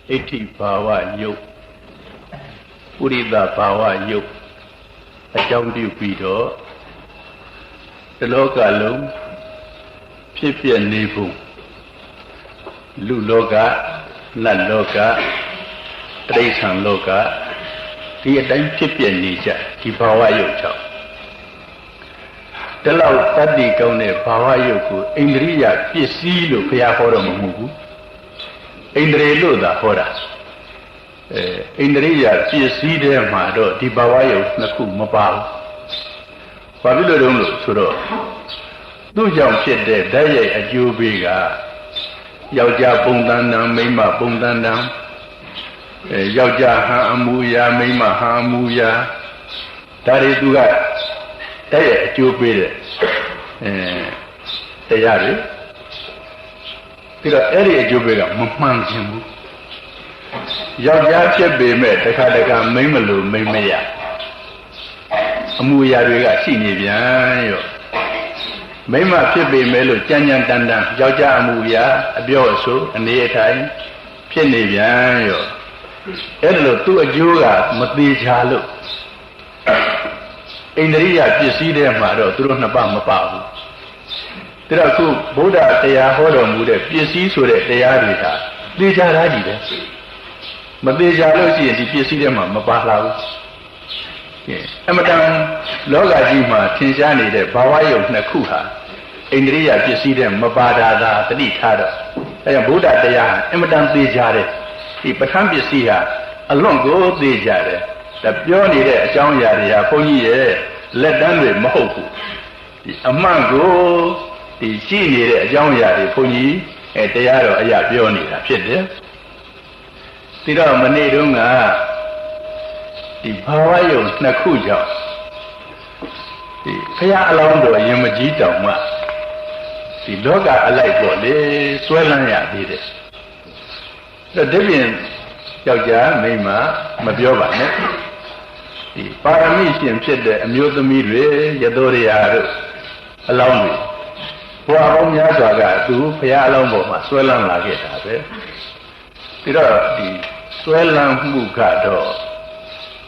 Iti Bawa Yuk Purida Bawa Yuk Ajong Diu Pido The Loka Lung Pipian Nibu Lu Loka Nan Loka Trasan Loka Dia dan Pipian Nija Di Bawa Yuk Chao The Lau Tadi Kau Ne Bawa Yuku Indriya Pisi Lu Kaya Hora Mamugu Indri Lu Da Hora Indriya Pisi De Mado Di Bawa Yuk Naku Mabal Pabilo Dulu Suro Tu Jang Piet De Daya Ajubiga Yau Ja Bung Dan Nang Meima Bung Dan Nang Yau Ja Ha Amuya Meima Ha Amuya Dari Tuga Daya Ajubiga Dayari Tira Eri Ajubiga Mamang Jimbu Yau Ja Piet Be Me Daka Daka Meimalu Meimaya Amuya Riga Sini Bian Yo Meima Piet Be Me Lu Janjan Dandan Yau Ja Amuya Abyo So Ane Thai Piet Ne Bian Yo Eri Tu Ajuga Mati Chalu Indriya Pisi De Mado Turu Napa Mapahu Tira Ku Buddha Taya Horo Mude Pisi Sure Taya Rita Deja Raji De Mati Chalu Si Di Pisi De Mapahu Amadang Loga Jima Tinshani De Bawayo Nakuha Indriya Pisi De Mabada Da Tadi Tada Aya Buddha Taya Amadang Deja De Di Patam Pisi Ha Along Go Deja De The Pioni De Chang Yari Pony Let them be Mohu Among Go The Chini De Chang Yari Pony and Tayaro Aya Pioni Pit Tira Manedunga The Pawayo Nakuja The Kaya Alando Yamajita Ma The Loga Alaibo De Swellania did it. The Debian Yaja Meima Mabioba The Paramisian said the Amusami Yadoria along me. For our own Yazaga, do Paya Lombo, Swellan Lageta. The Swellan Mugado,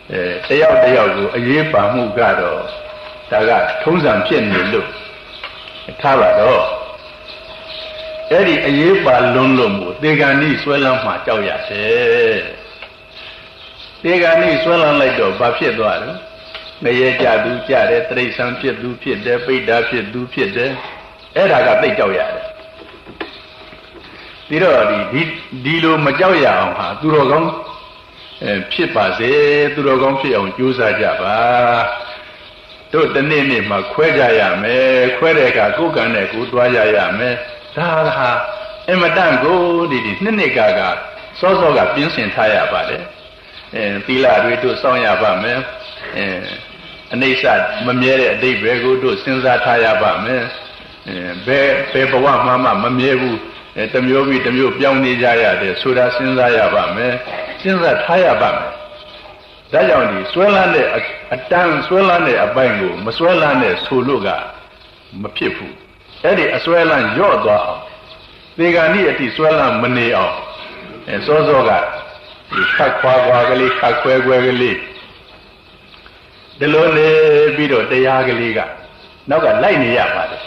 Tayago, a Yepa Mugado, Taga, Tozan Chen Lu, Tavado. Eddie a Yepa Lonlomu, they can need Swellan Matoya. They got me swelling like the Bapia Dwar. May Jadu Jade, Trasan Pit do Pit there, Pay Dapit do Pit there. Edaga Pay Joya. Dilo Majoya, Durogong, Pipase, Durogong Pion, Jusa Java. Do the name of Quedaya me, Quedeca, Gugane, Gudwaya me, Taha, Emadango, did Nenegaga, Sosoga, Vincent Taya Bade. Tila we do Sonya Bame, Anisa Mamere, they go to Sinza Taya Bame, Bebawa Mama, Mameru, Tamiobi, Tamio Pioni Jaya, the Suda Sinza Bame, Sinza Taya Bame. Dayoni, Swellande, a town Swellande, a bango, Maswellande, Suluga, Mapipu, Eddie, a Swellan Yorda. They got near the Swellan Maneo, and Sozoga. Kakwagali, Kakwagali. The Lone Bido, the Yagaliga. Now got Lightning Yapad.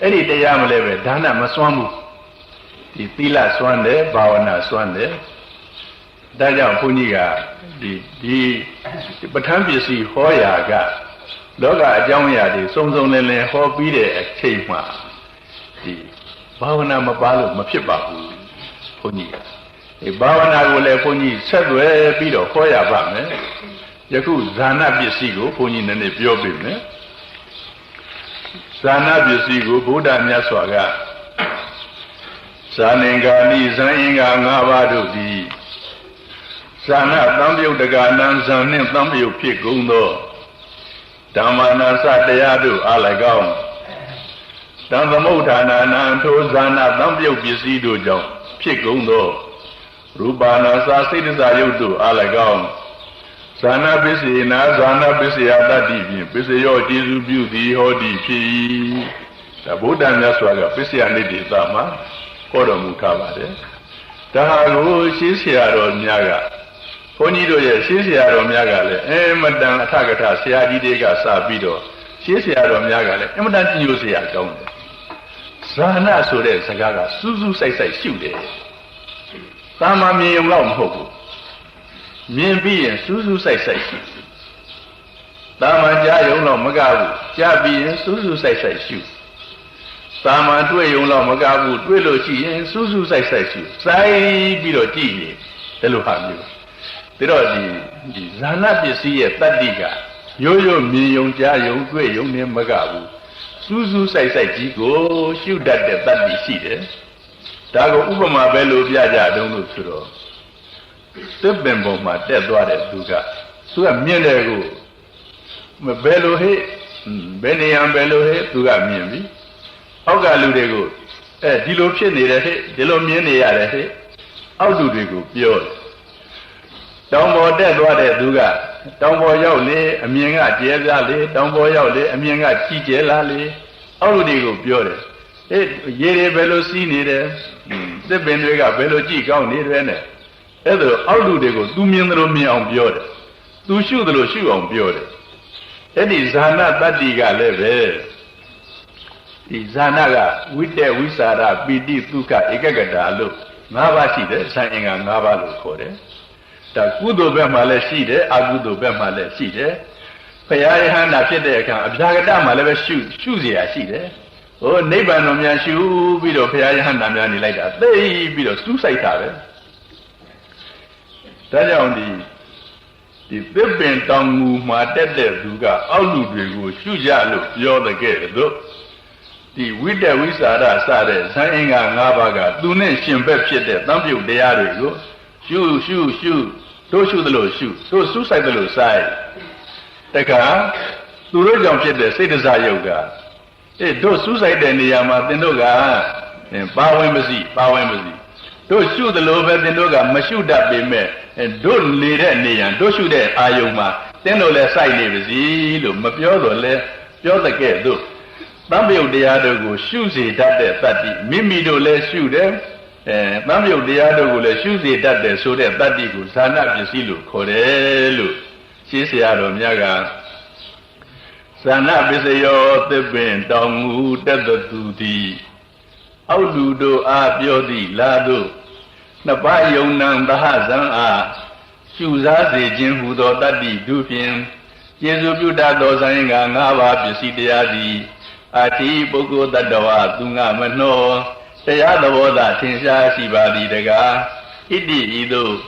Any day I'm level, Dana Maswamu. The Pila Swande, Bawana Swande. Daya Puniga, the Batambisi Hoyaga. Loga Jamia, the Somzone Hobide at Chema. The Bawana Mabalu Mapibabu Puniga. A Bavana will have Pony Sadway Bido Hoya Bame, Yaku Zana Bisigo, Pony and a Biobime, Zana Bisigo, Buddha Nyaswaga, Sanenga Ni Zaninga Navado di Sana Tambio the Ganan Zanin Tambio Pigundo, Damana Satayadu Alagam, Damamotana Nanto Zana Tambio Bisido Jom, Pigundo. Rubana Sasiza Yudu Alagam Sana Bisi na Zana Bisi Ada Divi, Bisi Yo Jizu Beauty Hodi P. The Buddha Naswaga, Bisi and Lady Zama, Koda Mutavade. Dahago, she's here on Yaga. Ponido, she's here on Yaga, Madame Atagata, Siadi Dega Sabido, she's here on Yaga, Eminent news here, don't they? Sana Sode Sagaga, Suzu say, shoot it. Sama me long hope. Me being Suzu say, Sama Jayo no Magabu, Jabi and Suzu say, shoot. Sama to a young Magabu, Willow Chi and Suzu say, shoot. Sai below tea, the Luhamu. The Zana Bisi at Tadiga. Yo, me, young Jayo, Gray, young name Magabu. Suzu say, go, shoot that the seated. Dago Ubama Bello Viaja, don't look through. The Bembo, my dead daughter, Duga. So a minute ago. Bello he, Benny and Bello he, Duga Mimi. Oga Ludego, Diloption, Delomini, how do they go? Pure. Don't more dead daughter, Duga. Don't boy out lay, a mianga, Jezali, don't boy out lay, a mianga, Chijelali. How do they go? Pure. Yere Bello seen the Benrega Bello G. Gown near Rene. How do they go? 2 million on Pure. 2 shoe the shoe on Pure. That is Zana Badiga level. Is Zanaga, with the Wisara, BD Tuka, Egagada look. Nava see saying a Nava for it. The Gudo Bemale see there, Agudo Bemale see there. Payahana said there can Abdagama level shoes, I see there. Oh, neighbor no me shoe, below Payahana like that. They below suicide. That on the Bibbin tongue, my dead Duga, Alu, Shuja, you're the gate, look. The widow Wisara started saying a Navaga, do not shimbe shit, don't you dare go. Shoe, don't shoot the low shoe, so suicide the low side. The car, to Rojam shit, the citizens yoga. Those suicide and the Yamatinoga, and Power Embassy. Don't shoot the low Bedinoga, Mashu that be met. And don't lead any and don't shoot that Ayoma. Then no less I never see, look, Mapiolo, you're the gate, look. Bambio the other go shoes it that party. Mimi do less shoot them. Bambio the other go let shoes it that so that party goes. Sana Bisilu, Corelu. She's the Adam Yaga. Sana Bisayo, the Ben, Dongu, the duty. How do Abiodi, Lado. Nabayo Nam Bahazan Shuza the Jim who do daddy dupin. Jesu Dado Zanga Nava Bisidiadi. Ati Bogo Dadawa Dunga Mano. They are the water Tinsha Sibadi Daga. Idi Ido.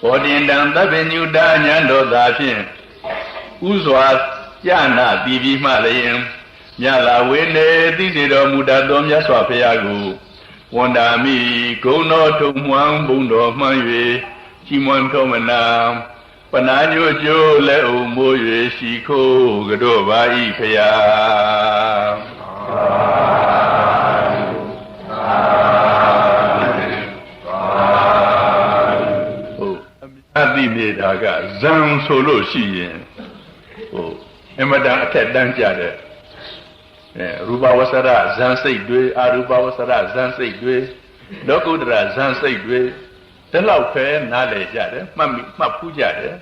Ordin down the venue Danyando Dapin. Uzwa Yana Bibi Malayan. Yala Wene, Dizido Mudadom Yaswapeago. Wanda mi go no to Muang Bundo Maye, Simon Tomana, Panano Jo Leo Moye, Shiko, Gadova Ipea. Oh, Adi made Aga, Zang Solo Shien. Oh, Emma Danja. Ruba Wasara, Zansay Dwe, Aruba Wasara, Zansay Dwe, Dokudra, Zansay Dwe, the Lau Fair, Nale Jade, Mapujade,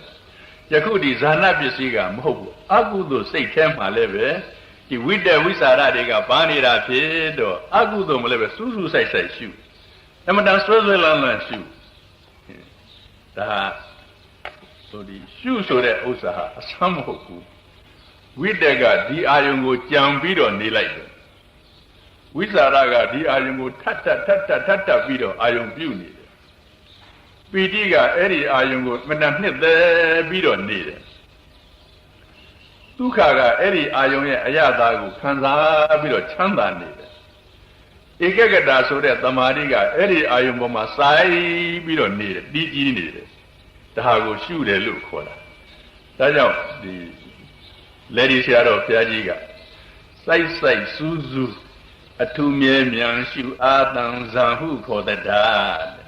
Yakudi Zana Bisiga, Mobu, Agudo say Tempa Leve, he with the Wisara Dega Bani Rapido, Agudo Leve, Suzu say shoe. Emadan Swaziland shoe. So the shoes so that Osaha, some hoku. With the God, the Ayungo Jambido Nilite. With Saraga, the Ayungo Tata Bido, Ayung Buni. Pidiga, Eddie Ayungo, Madame the Bido needed. Tukaga, Eddie Ayung Ayadago, Kanza Bido Chanda needed. Ikagada so that the Mariga, Eddie Ayungo Masai Bido needed, DG needed. The Hago shoe they look for that. That's how the ladies here of Piajiga. Sai Suzu, a 2 million shoe Adam Zanhu for the dad.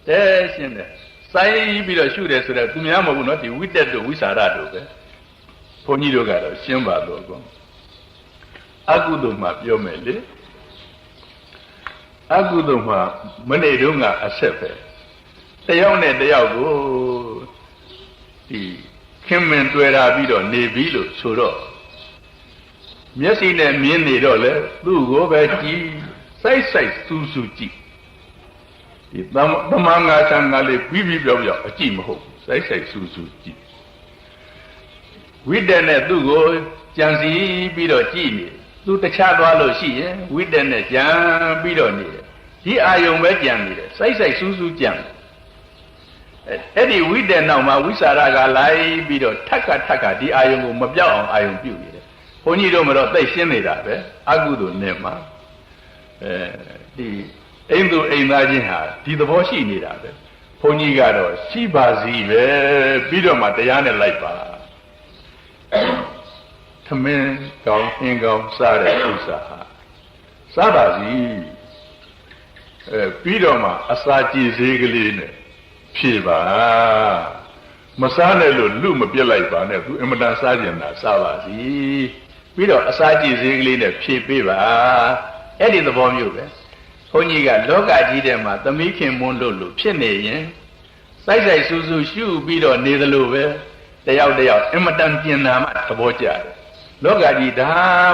There's in there. Sai be the shoe that Tumiamo will not be with that Wisarado. Ponido got a Shimba logo. Agudoma, your mele. Agudoma, Monedunga, a sepe. တယောက်နဲ့တယောက်ကိုဒီခင်မင်တွေ့တာပြီးတော့နေပြီလို့ဆိုတော့မျက်စိနဲ့မြင်နေတော့လေသူ့ကိုပဲကြည့်စိုက်စူးစူးကြည့်ဒီသမန်ငါဆန်ငါလေးပြီးပြီးပြောပြောအကြည့်မဟုတ်စိုက်စူးစူးကြည့်ဝိတ္တနဲ့သူ့ကိုကြံစည်ပြီးတော့ကြည့်နေသူတခြားသွားလို့ရှိရင်ဝိတ္တနဲ့ကြံပြီးတော့နေတယ်ဒီအာယုံပဲကြံနေတယ်စိုက်စူးစူးကြံအဲ့ဒီဝိတ္တနောက်မှာဝိสารကလိုက်ပြီးတော့ထက်ကဒီအာယုံကိုမပြောက်အောင်အာယုံပြုနေတယ်ဘုန်းကြီးတို့မတော့သိရှင်းနေတာပဲအကုသိုလ်နဲ့မှာဒီအိမ်သူအိမ်သားချင်းဟာဒီသဘောရှိနေတာပဲဘုန်းကြီးကတော့ရှိပါစီပဲပြီးတော့မှတရားနဲ့လိုက်ပါသမင်းကောင်းအင်းကောင်းစားတဲ့ဥစ္စာဟာစားပါစီပြီးတော့မှအစာကြည်စေးကလေးနဲ့ဖြည့်ပါမစားနဲ့လို့လူမပြစ်လိုက်ပါနဲ့သူအမတန်စားကျင်တာစားပါစီပြီးတော့အစာကြည်စေးကလေးနဲ့ဖြည့်ပေးပါအဲ့ဒီသဘောမျိုးပဲဘုန်းကြီးကလောကကြီးထဲမှာသမီးခင်မွန်းလို့ဖြစ်နေရင်စိုက်စူးစူးရှုပြီးတော့နေသလိုပဲတယောက်အမတန်ကျင်နာမှသဘောကျတယ်လောကကြီးဒါ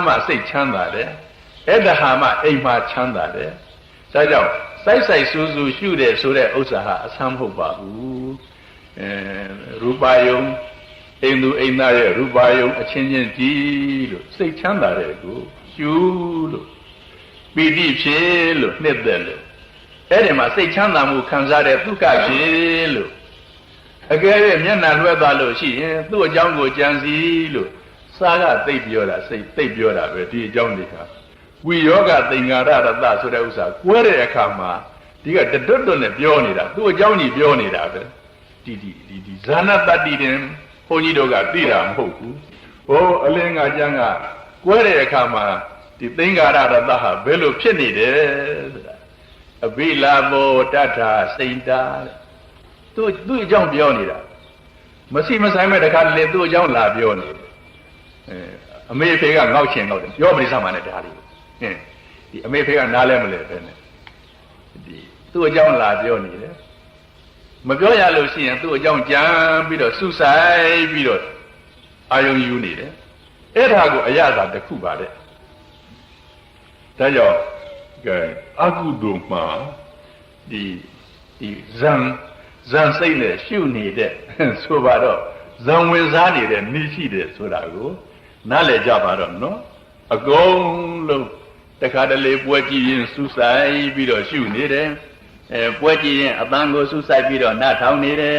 မှစိတ်ချမ်းသာတယ်အဲ့ဒါဟာမှအိမ်မှာချမ်းသာတယ်ဒါကြောင့်စိုက်စူးစူးရှုတယ်ဆိုတဲ့ဥစ္စာဟာအဆမ်းမဟုတ်ပါဘူးရူပယုံအိမ်သူအိမ်သားရဲ့ရူပယုံအချင်းချင်းကြည်လို့စိတ်ချမ်းသာတဲ့ကိုရှုလို့ပီတိဖြစ်လို့နှစ်သက်လို့အဲ့ဒီမှာစိတ်ချမ်းသာမှုခံစားတဲ့ဒုက္ခဖြစ်လို့အကယ်၍မျက်နှာလွှဲသွားလို့ရှိရင်သူ့အကြောင်းကိုကြံစည်လို့စားကသိပ်ပြောတာစိတ်သိပ်ပြောတာပဲဒီအကြောင်းတွေဟာဝိယောဂသင်္ကာရတဆိုတဲ့ဥစ္စာကွဲတဲ့အခါမှာဒီကတွတ်နဲ့ပြောနေတာသူ့အကြောင်းကြီးပြောနေတာပဲဒီဇာနာတတ္တိတင်ဘုန်းကြီးတို့ကသိတာမဟုတ်ဘူးဟိုအလင်းကကျမ်းကကွဲတဲ့အခါမှာဒီသင်္ကာရတဟာဘယ်လိုဖြစ်နေတယ်ဆိုတာအဘိလာဘောတတ္ထာစိန်တာသူ့အကြောင်းပြောနေတာမရှိမဆိုင်မဲ့တခါလေသူ့အကြောင်းလာပြောနေတယ်အမေဖေကငေါက်ချင်ငေါက်တယ်ပြောမနေစမ်းပါနဲ့ဒါလေးဒီအမေဖေကနားလဲမလဲပဲနဲ့ဒီသူ့အကြောင်းလာပြောနေတယ်မပြောရလို့ရှိရင်သူ့အကြောင်းကြံပြီးတော့စူးဆိုင်ပြီးတော့အာယုံယူနေတယ်အဲ့ဒါကိုအရသာတစ်ခုပါတဲ့ဒါကြောင့်အကုသိုလ်မှာဒီဇန်စိတ်နဲ့ရှုနေတဲ့ဆိုပါတော့ဇံဝင်စားနေတဲ့နိရှိတယ်ဆိုတာကိုနားလည်ကြပါတော့နော်အကုန်လုံးတခါတလေပွဲကြည့်ရင်စူးဆိုင်ပြီးတော့ရှုနေတယ်ပွဲကြည့်ရင်အပန်းကိုစူးဆိုင်ပြီးတော့နားထောင်နေတယ်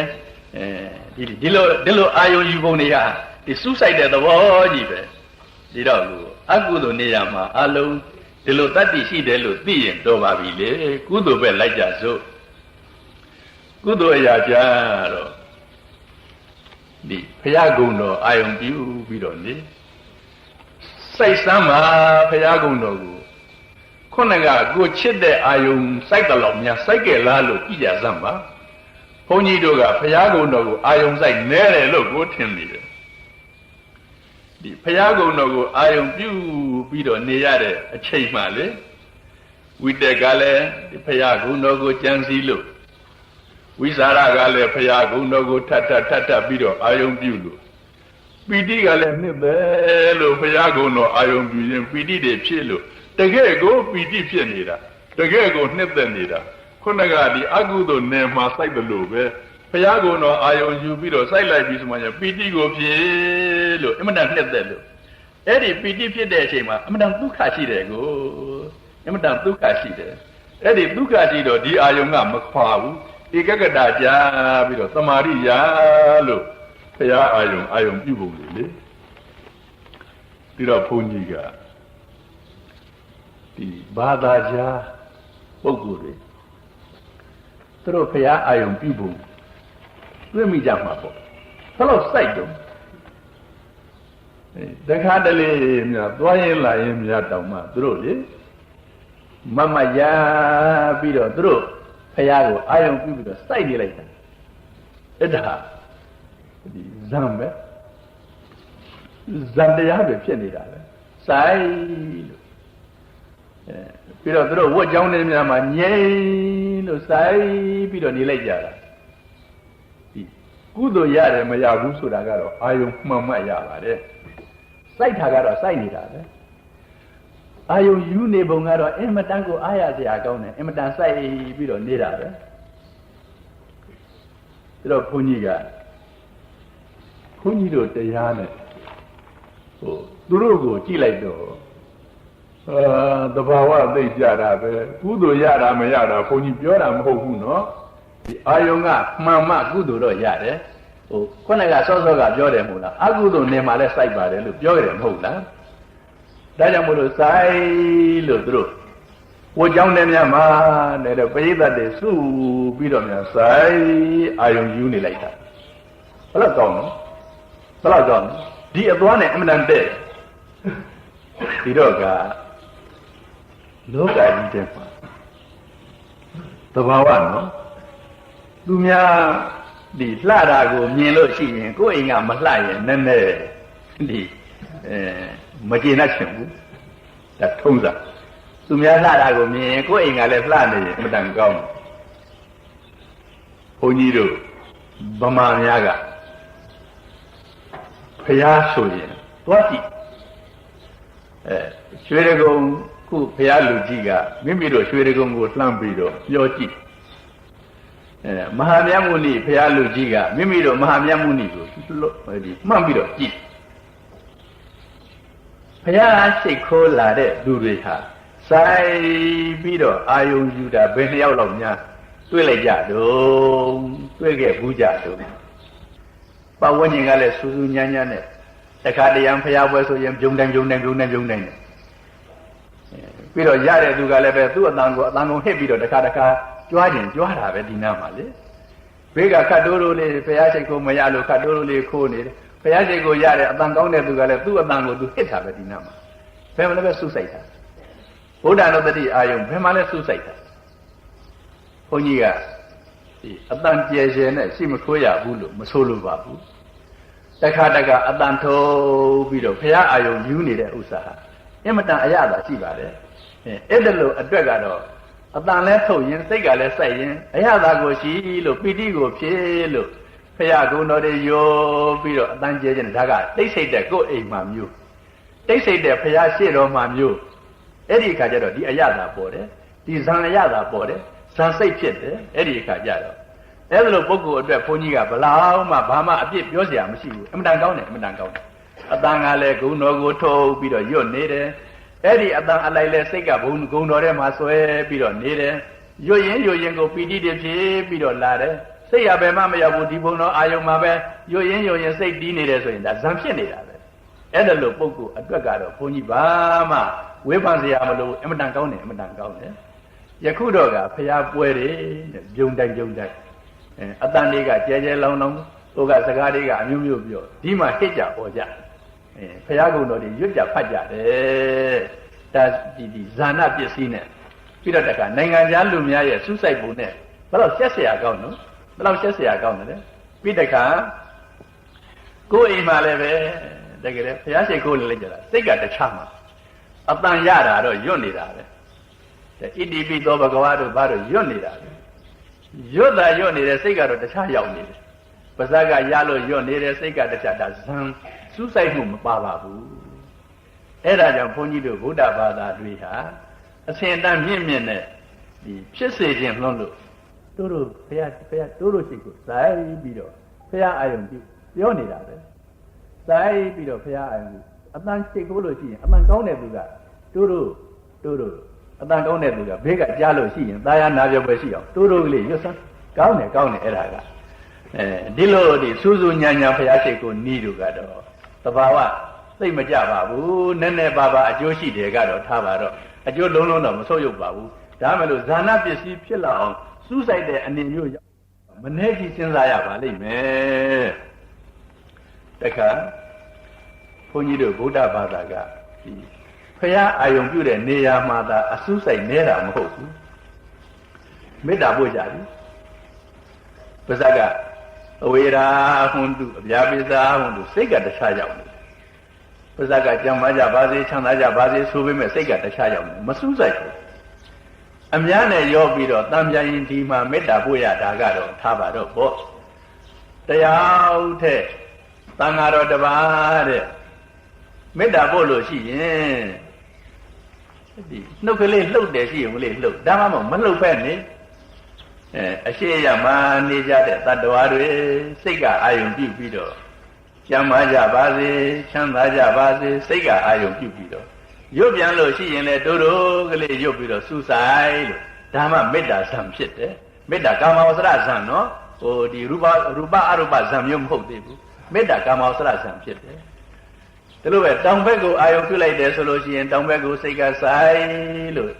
ဒီလိုအာယုံယူပုံတွေကဒီစူးဆိုင်တဲ့သဘောကြီးပဲဒီတော့အကုသိုလ်နေရာမှာအလုံးဒီလိုတတ္တိရှိတယ်လို့သိရင်တော့ပါပြီလေကုသိုလ်ပဲလိုက်ကြစို့ကုသိုလ်အရာကြတော့ဒီဘုရားကုံတော်အာယုံပြုပြီးတော့နေစိတ်စမ်းပါဘုရားကုံတော်ကိုခုနကကိုချစ်တဲ့အာယုံစိုက်တယ်လို့များစိုက်ကြလားလို့ကြည့်ကြစမ်းပါဘုန်းကြီးတို့ကဘုရားကုံတော်ကိုအာယုံစိုက်နဲတယ်လို့ကိုထင်နေတယ်ဒီဘုရားကုံတော်ကိုအာယုံပြုပြီးတော့နေရတဲ့အချိန်မှလေဝိတက်ကလည်းဒီဘုရားကုံတော်ကိုကြံစည်လို့ဝိสารကလည်းဘုရားကုံတော်ကိုထပ်ပြီးတော့အာယုံပြုလို့ပီတိကလည်းနှစ်သက်လို့ဘုရားကုံတော်အာယုံပြုရင်ပီတိတွေဖြစ်လို့တကယ်ကိုပီတိဖြစ်နေတာတကယ်ကိုနှစ်သက်နေတာခုနကဒီအကုသိုလ်နယ်မှာစိုက်တယ်လို့ပဲဘုရားကုံတော်အာယုံယူပြီးတော့စိုက်လိုက်ပြီးဆိုမှပီတိကိုဖြစ်လို့အမှန်တန်နှစ်သက်လို့အဲ့ဒီပီတိဖြစ်တဲ့အချိန်မှာအမှန်တန်ဒုက္ခရှိတယ်ကိုအမှန်တန်ဒုက္ခရှိတယ်အဲ့ဒီဒုက္ခရှိတော့ဒီအာယုံကမခွာဘူးဧကဂတကြာပြီးတော့သမာဓိရလို့ဘုရားအာယုံပြုပုံလေပြီးတော့ဘုန်းကြီးကဒီဘာသာကြားပုဂ္ဂိုလ်တွေသူတို့ဘုရားအာယုံပြုပုံတွေ့မိကြမှာပေါ့ဘယ်လိုစိုက်တော့တခါတလေများသွားရင်လာရင်များတောင်မှသူတို့လေမမရပြီးတော့သူတို့ဘုရားကိုအာယုံပြုပြီးတော့စိုက်နေလိုက်တာအဲ့ဒါဒီဇံပဲဇံတရားပဲဖြစ်နေတာပဲစိုက်လို့ပြီးတော့သူတို့ဝတ်ကြောင်းနေများမှာငြိမ်လို့စိုက်ပြီးတော့နေလိုက်ကြတာ ကုသိုလ်ရတယ်မရဘူးဆိုတာကတော့အာယုံမှန်မှတ်ရပါတယ်စိုက်တာကတော့စိုက်နေတာပဲအာယုံယူနေပုံကတော့အင်မတန်ကိုအားရစရာကောင်းတယ်အင်မတန်စိုက်ပြီးတော့နေတာပဲဒါတော့ဘုန်းကြီးတို့တရားနဲ့သူတို့ကိုကြည့်လိုက်တော့သဘာဝသိကြတာပဲကုသိုလ်ရတာမရတာဘုန်းကြီးပြောတာမဟုတ်ဘူးနော်ဒီအာယုံကမှန်မှကုသိုလ်တော့ရတယ်ခုနကစောစောကပြောတယ်မဟုတ်လားအကုသိုလ်နေမှာလဲစိုက်ပါတယ်လို့ပြောရတယ်မဟုတ်လားဒါကြောင့်မို့လို့စိုက်လို့သူတို့ဝတ်ကြောင်းတဲ့များမှာတဲ့ပရိသတ်တွေစုပြီးတော့များစိုက်အာယုံယူနေလိုက်တာဘယ်တော့ကောင်းနော်ဘယ်တော့ကောင်းဒီအသွားနဲ့အမှန်တန်တဲ့ဒီတော့ကလောကကြီးတဲ့မှာသဘာဝနော်သူများဒီလှတာကိုမြင်လို့ရှိရင်ကိုယ့်အိမ်ကမလှရင်နည်းနည်းဒီမကျေနပ်ချင်ဘူးဒါထုံးစံသူများလှတာကိုမြင်ရင်ကိုယ့်အိမ်ကလည်းလှနေရင်အမှန်တန်ကောင်းတယ်ဘုန်းကြီးတို့ဗမာများကဖျားဆိုရင်သွားကြည့်ရွှေရကုံခုဘုရားလူကြီးကမိမိတို့ရွှေရကုံကိုလှမ်းပြီးတော့ပြောကြည့်မဟာမြတ်မုနိဘုရားလူကြီးကမိမိတို့မဟာမြတ်မုနိကိုဒီမှတ်ပြီးတော့ကြည့်ဘုရားရှိခိုးလာတဲ့လူတွေဟာစိုက်ပြီးတော့အာယုံယူတာဘယ်နှစ်ယောက်လောက်များတွေ့လိုက်ကြတော့တွေ့ခဲ့ဘူးကြတော့ပတ်ဝန်းကျင်ကလည်းစူးစူးညံ့ညံ့နဲ့တခါတရံဘုရားပွဲဆိုရင်ပြုံးတိုင်းနဲ့ပြီးတော့ရတဲ့သူကလည်းပဲသူ့အတန်ကိုဟစ်ပြီးတော့တခါကြွားတာပဲဒီနားမှာလေဘေးကခတ်တိုးလေးဘုရားရှိခိုးမရလို့ခတ်တိုးလေးခိုးနေတယ်ဘုရားရှိခိုးရတဲ့အတန်ကောင်းတဲ့သူကလည်းသူ့အတန်ကိုသူဟစ်တာပဲဒီနားမှာဘယ်မှာလဲပဲစူးစိုက်တာဘုဒ္ဓနုတ္တိအာယုံဘယ်မှာလဲစူးစိုက်တာဘုန်းကြီးကဒီအတန်ကျယ်ကျယ်နဲ့ရှိမခိုးရဘူးလို့မဆိုလိုပါဘူးတခါအတန်ထုတ်ပြီးတော့ဘုရားအာယုံယူနေတဲ့ဥစ္စာဟာအင်မတန်အရသာရှိပါတယ်အဲ့ဒါလို့အတွက်ကတော့အတန်လဲထုတ်ရင်စိတ်ကလည်းစိုက်ရင်အရသာကိုရှိလို့ပီတိကိုဖြည့်လို့ဘုရားကုံတော်တွေယောပြီးတော့အတန်ကျဲခြင်းဒါကတိတ်ဆိတ်တဲ့ကိုယ်အိမ်မှာမျိုးတိတ်ဆိတ်တဲ့ဘုရားရှေ့တော်မှာမျိုးအဲ့ဒီအခါကျတော့ဒီအရသာပေါ်တယ်ဒီဇံအရသာပေါ်တယ်ဇံစိတ်ဖြစ်တယ်အဲ့ဒီအခါကျတော့အဲ့လိုပုဂ္ဂိုလ်အတွက်ဘုန်းကြီးကဘလောက်မှဘာမှအပြစ်ပြောစရာမရှိဘူးအမှန်တန်ကောင်းတယ်အတန်ကလည်းဂုဏ်တော်ကိုထုတ်ပြီးတော့ရွတ်နေတယ်အဲ့ဒီအတန်အလိုက်လဲစိတ်ကဂုဏ်တော်ထဲမှာဆွဲပြီးတော့နေတယ်ရွတ်ရင်ကိုပီတိတွေဖြစ်ပြီးတော့လာတယ်စိတ်ရဘယ်မှမရောက်ဘူးဒီဘုံတော်အာယုံမှာပဲရွတ်ရင်စိတ်တီးနေတယ်ဆိုရင်ဒါဇံဖြစ်နေတာပဲအဲ့ဒါလို့ပုဂ္ဂိုလ်အတွက်ကတော့ဘုန်းကြီးဘာမှဝေဖန်စရာမလိုအမှန်တန်ကောင်းတယ်ယခုတော့ကဖျားပွဲတယ်ပြုံတိုင်းအတန်လေးကကျဲလောင်းဟိုကစကားလေးကအမျိုးပြောဒီမှာဟစ်ကြပေါ်ကြဖျားကုံတော်တွေရွတ်ကြဖတ်ကြတယ်ဒါဒီဇာနာပစ္စည်းနဲ့ပြီးတော့တခါနိုင်ငံခြားလူများရဲ့စူးစိုက်ပုံနဲ့ဘယ်တော့ဆက်เสียကောင်းနော်ဘယ်တော့ဆက်เสียကောင်းတယ်ပြီးတခါကိုယ်အိမ်မှာလည်းပဲတကယ်ဘုရားရှိခိုးလိုက်ကြတာစိတ်ကတခြားမှာအတန်ရတာတော့ရွတ်နေတာပဲဣတိပိသောဘဂဝါတို့ဘာတို့ရွတ်နေတာပဲရွတ်နေတဲ့စိတ်ကတော့တခြားရောက်နေတယ်ပါဇက်ကရလို့ရွတ်နေတဲ့စိတ်ကတခြားဒါဇံစူးစိုက်မှုမပါပါဘူးအဲ့ဒါကြောင့်ဘုန်းကြီးတို့ဗုဒ္ဓဘာသာတွေဟာအစဉ်တန်းမြင့်နဲ့ဒီဖြစ်စေခြင်းလွန်းလို့တို့ဘုရားတို့ရှိကိုဇိုင်းပြီးတော့ဘုရားအာယုံပြီးပြောနေတာပဲဇိုင်းပြီးတော့ဘုရားအာယုံပြီးအတန်ရှိကိုလို့ရှိရင်အမှန်ကောင်းတဲ့သူကတို့အတန်ကောင်းတဲ့သူကဘေးကကြားလို့ရှိရင်သာယာနာပြောပွဲရှိအောင်တို့ကလေးရွတ်စမ်းကောင်းတယ်အဲ့ဒါကဒီလိုဒီစူးစူးညံဘုရားရှိခိုးနီးတို့ကတော့သဘာဝသိမကြပါဘူးနည်းနည်းပါအကျိုးရှိတယ်ကတော့ထားပါတော့အကျိုးလုံးတော့မဆုတ်ယုတ်ပါဘူးဒါမှမဟုတ်ဇာနာပစ္စည်းဖြစ်လာအောင်စူးစိုက်တဲ့အနေမျိုးရောက်မနှဲကြည့်စဉ်းစားရပါလိမ့်မယ်တခါဘုန်းကြီးတို့ဗုဒ္ဓဘာသာကဒီဖရာအာယုံပြုတဲ့နေရာမှာသာအစူးစိုက်နေတာမဟုတ်ဘူးမေတ္တာပို့ကြပြီပါဇက်ကအဝေရာဟွန်တုအပြာပိစာဟွန်တုစိတ်ကတခြားရောက်နေပါဇက်ကကြံပါကြပါစေချမ်းသာကြပါစေဆိုပေမဲ့စိတ်ကတခြားရောက်နေမစူးစိုက်ဘူးအများနဲ့ရောပြီးတော့တံပြန်ရင်ဒီမှာမေတ္တာပို့ရတာကတော့ထားပါတော့ပေါ့ တရားတဲ့သံဃာတော်တစ်ပါးတဲ့မေတ္တာပို့လို့ရှိရင်ဒီနှုတ်ကလေးလှုပ်တယ်ရှိရင်ကလေးလှုပ်ဒါမှမဟုတ်မလှုပ်ဖက်နေအရှိရမှနေကြတဲ့တတ္တဝါတွေစိတ်ကအာယုံပြုပြီးတော့ကျမ်းမာကြပါစေချမ်းသာကြပါစေစိတ်ကအာယုံပြုပြီးတော့ရွတ်ပြန်လို့ရှိရင်လေတိုးတိုးကလေးရွတ်ပြီးတော့စူးဆိုင်လို့ဒါမှမေတ္တာဇံဖြစ်တယ်မေတ္တာကာမဝဆရဇံနော်ဟိုဒီရူပအရူပဇံမျိုးမဟုတ်သေးဘူးမေတ္တာကာမဝဆရဇံဖြစ်တယ်ဒါလိုပဲတောင်ဘက်ကိုအာယုံပြုလိုက်တယ်ဆိုလို့ရှိရင်တောင်ဘက်ကိုစိတ်ကဆိုင်လို့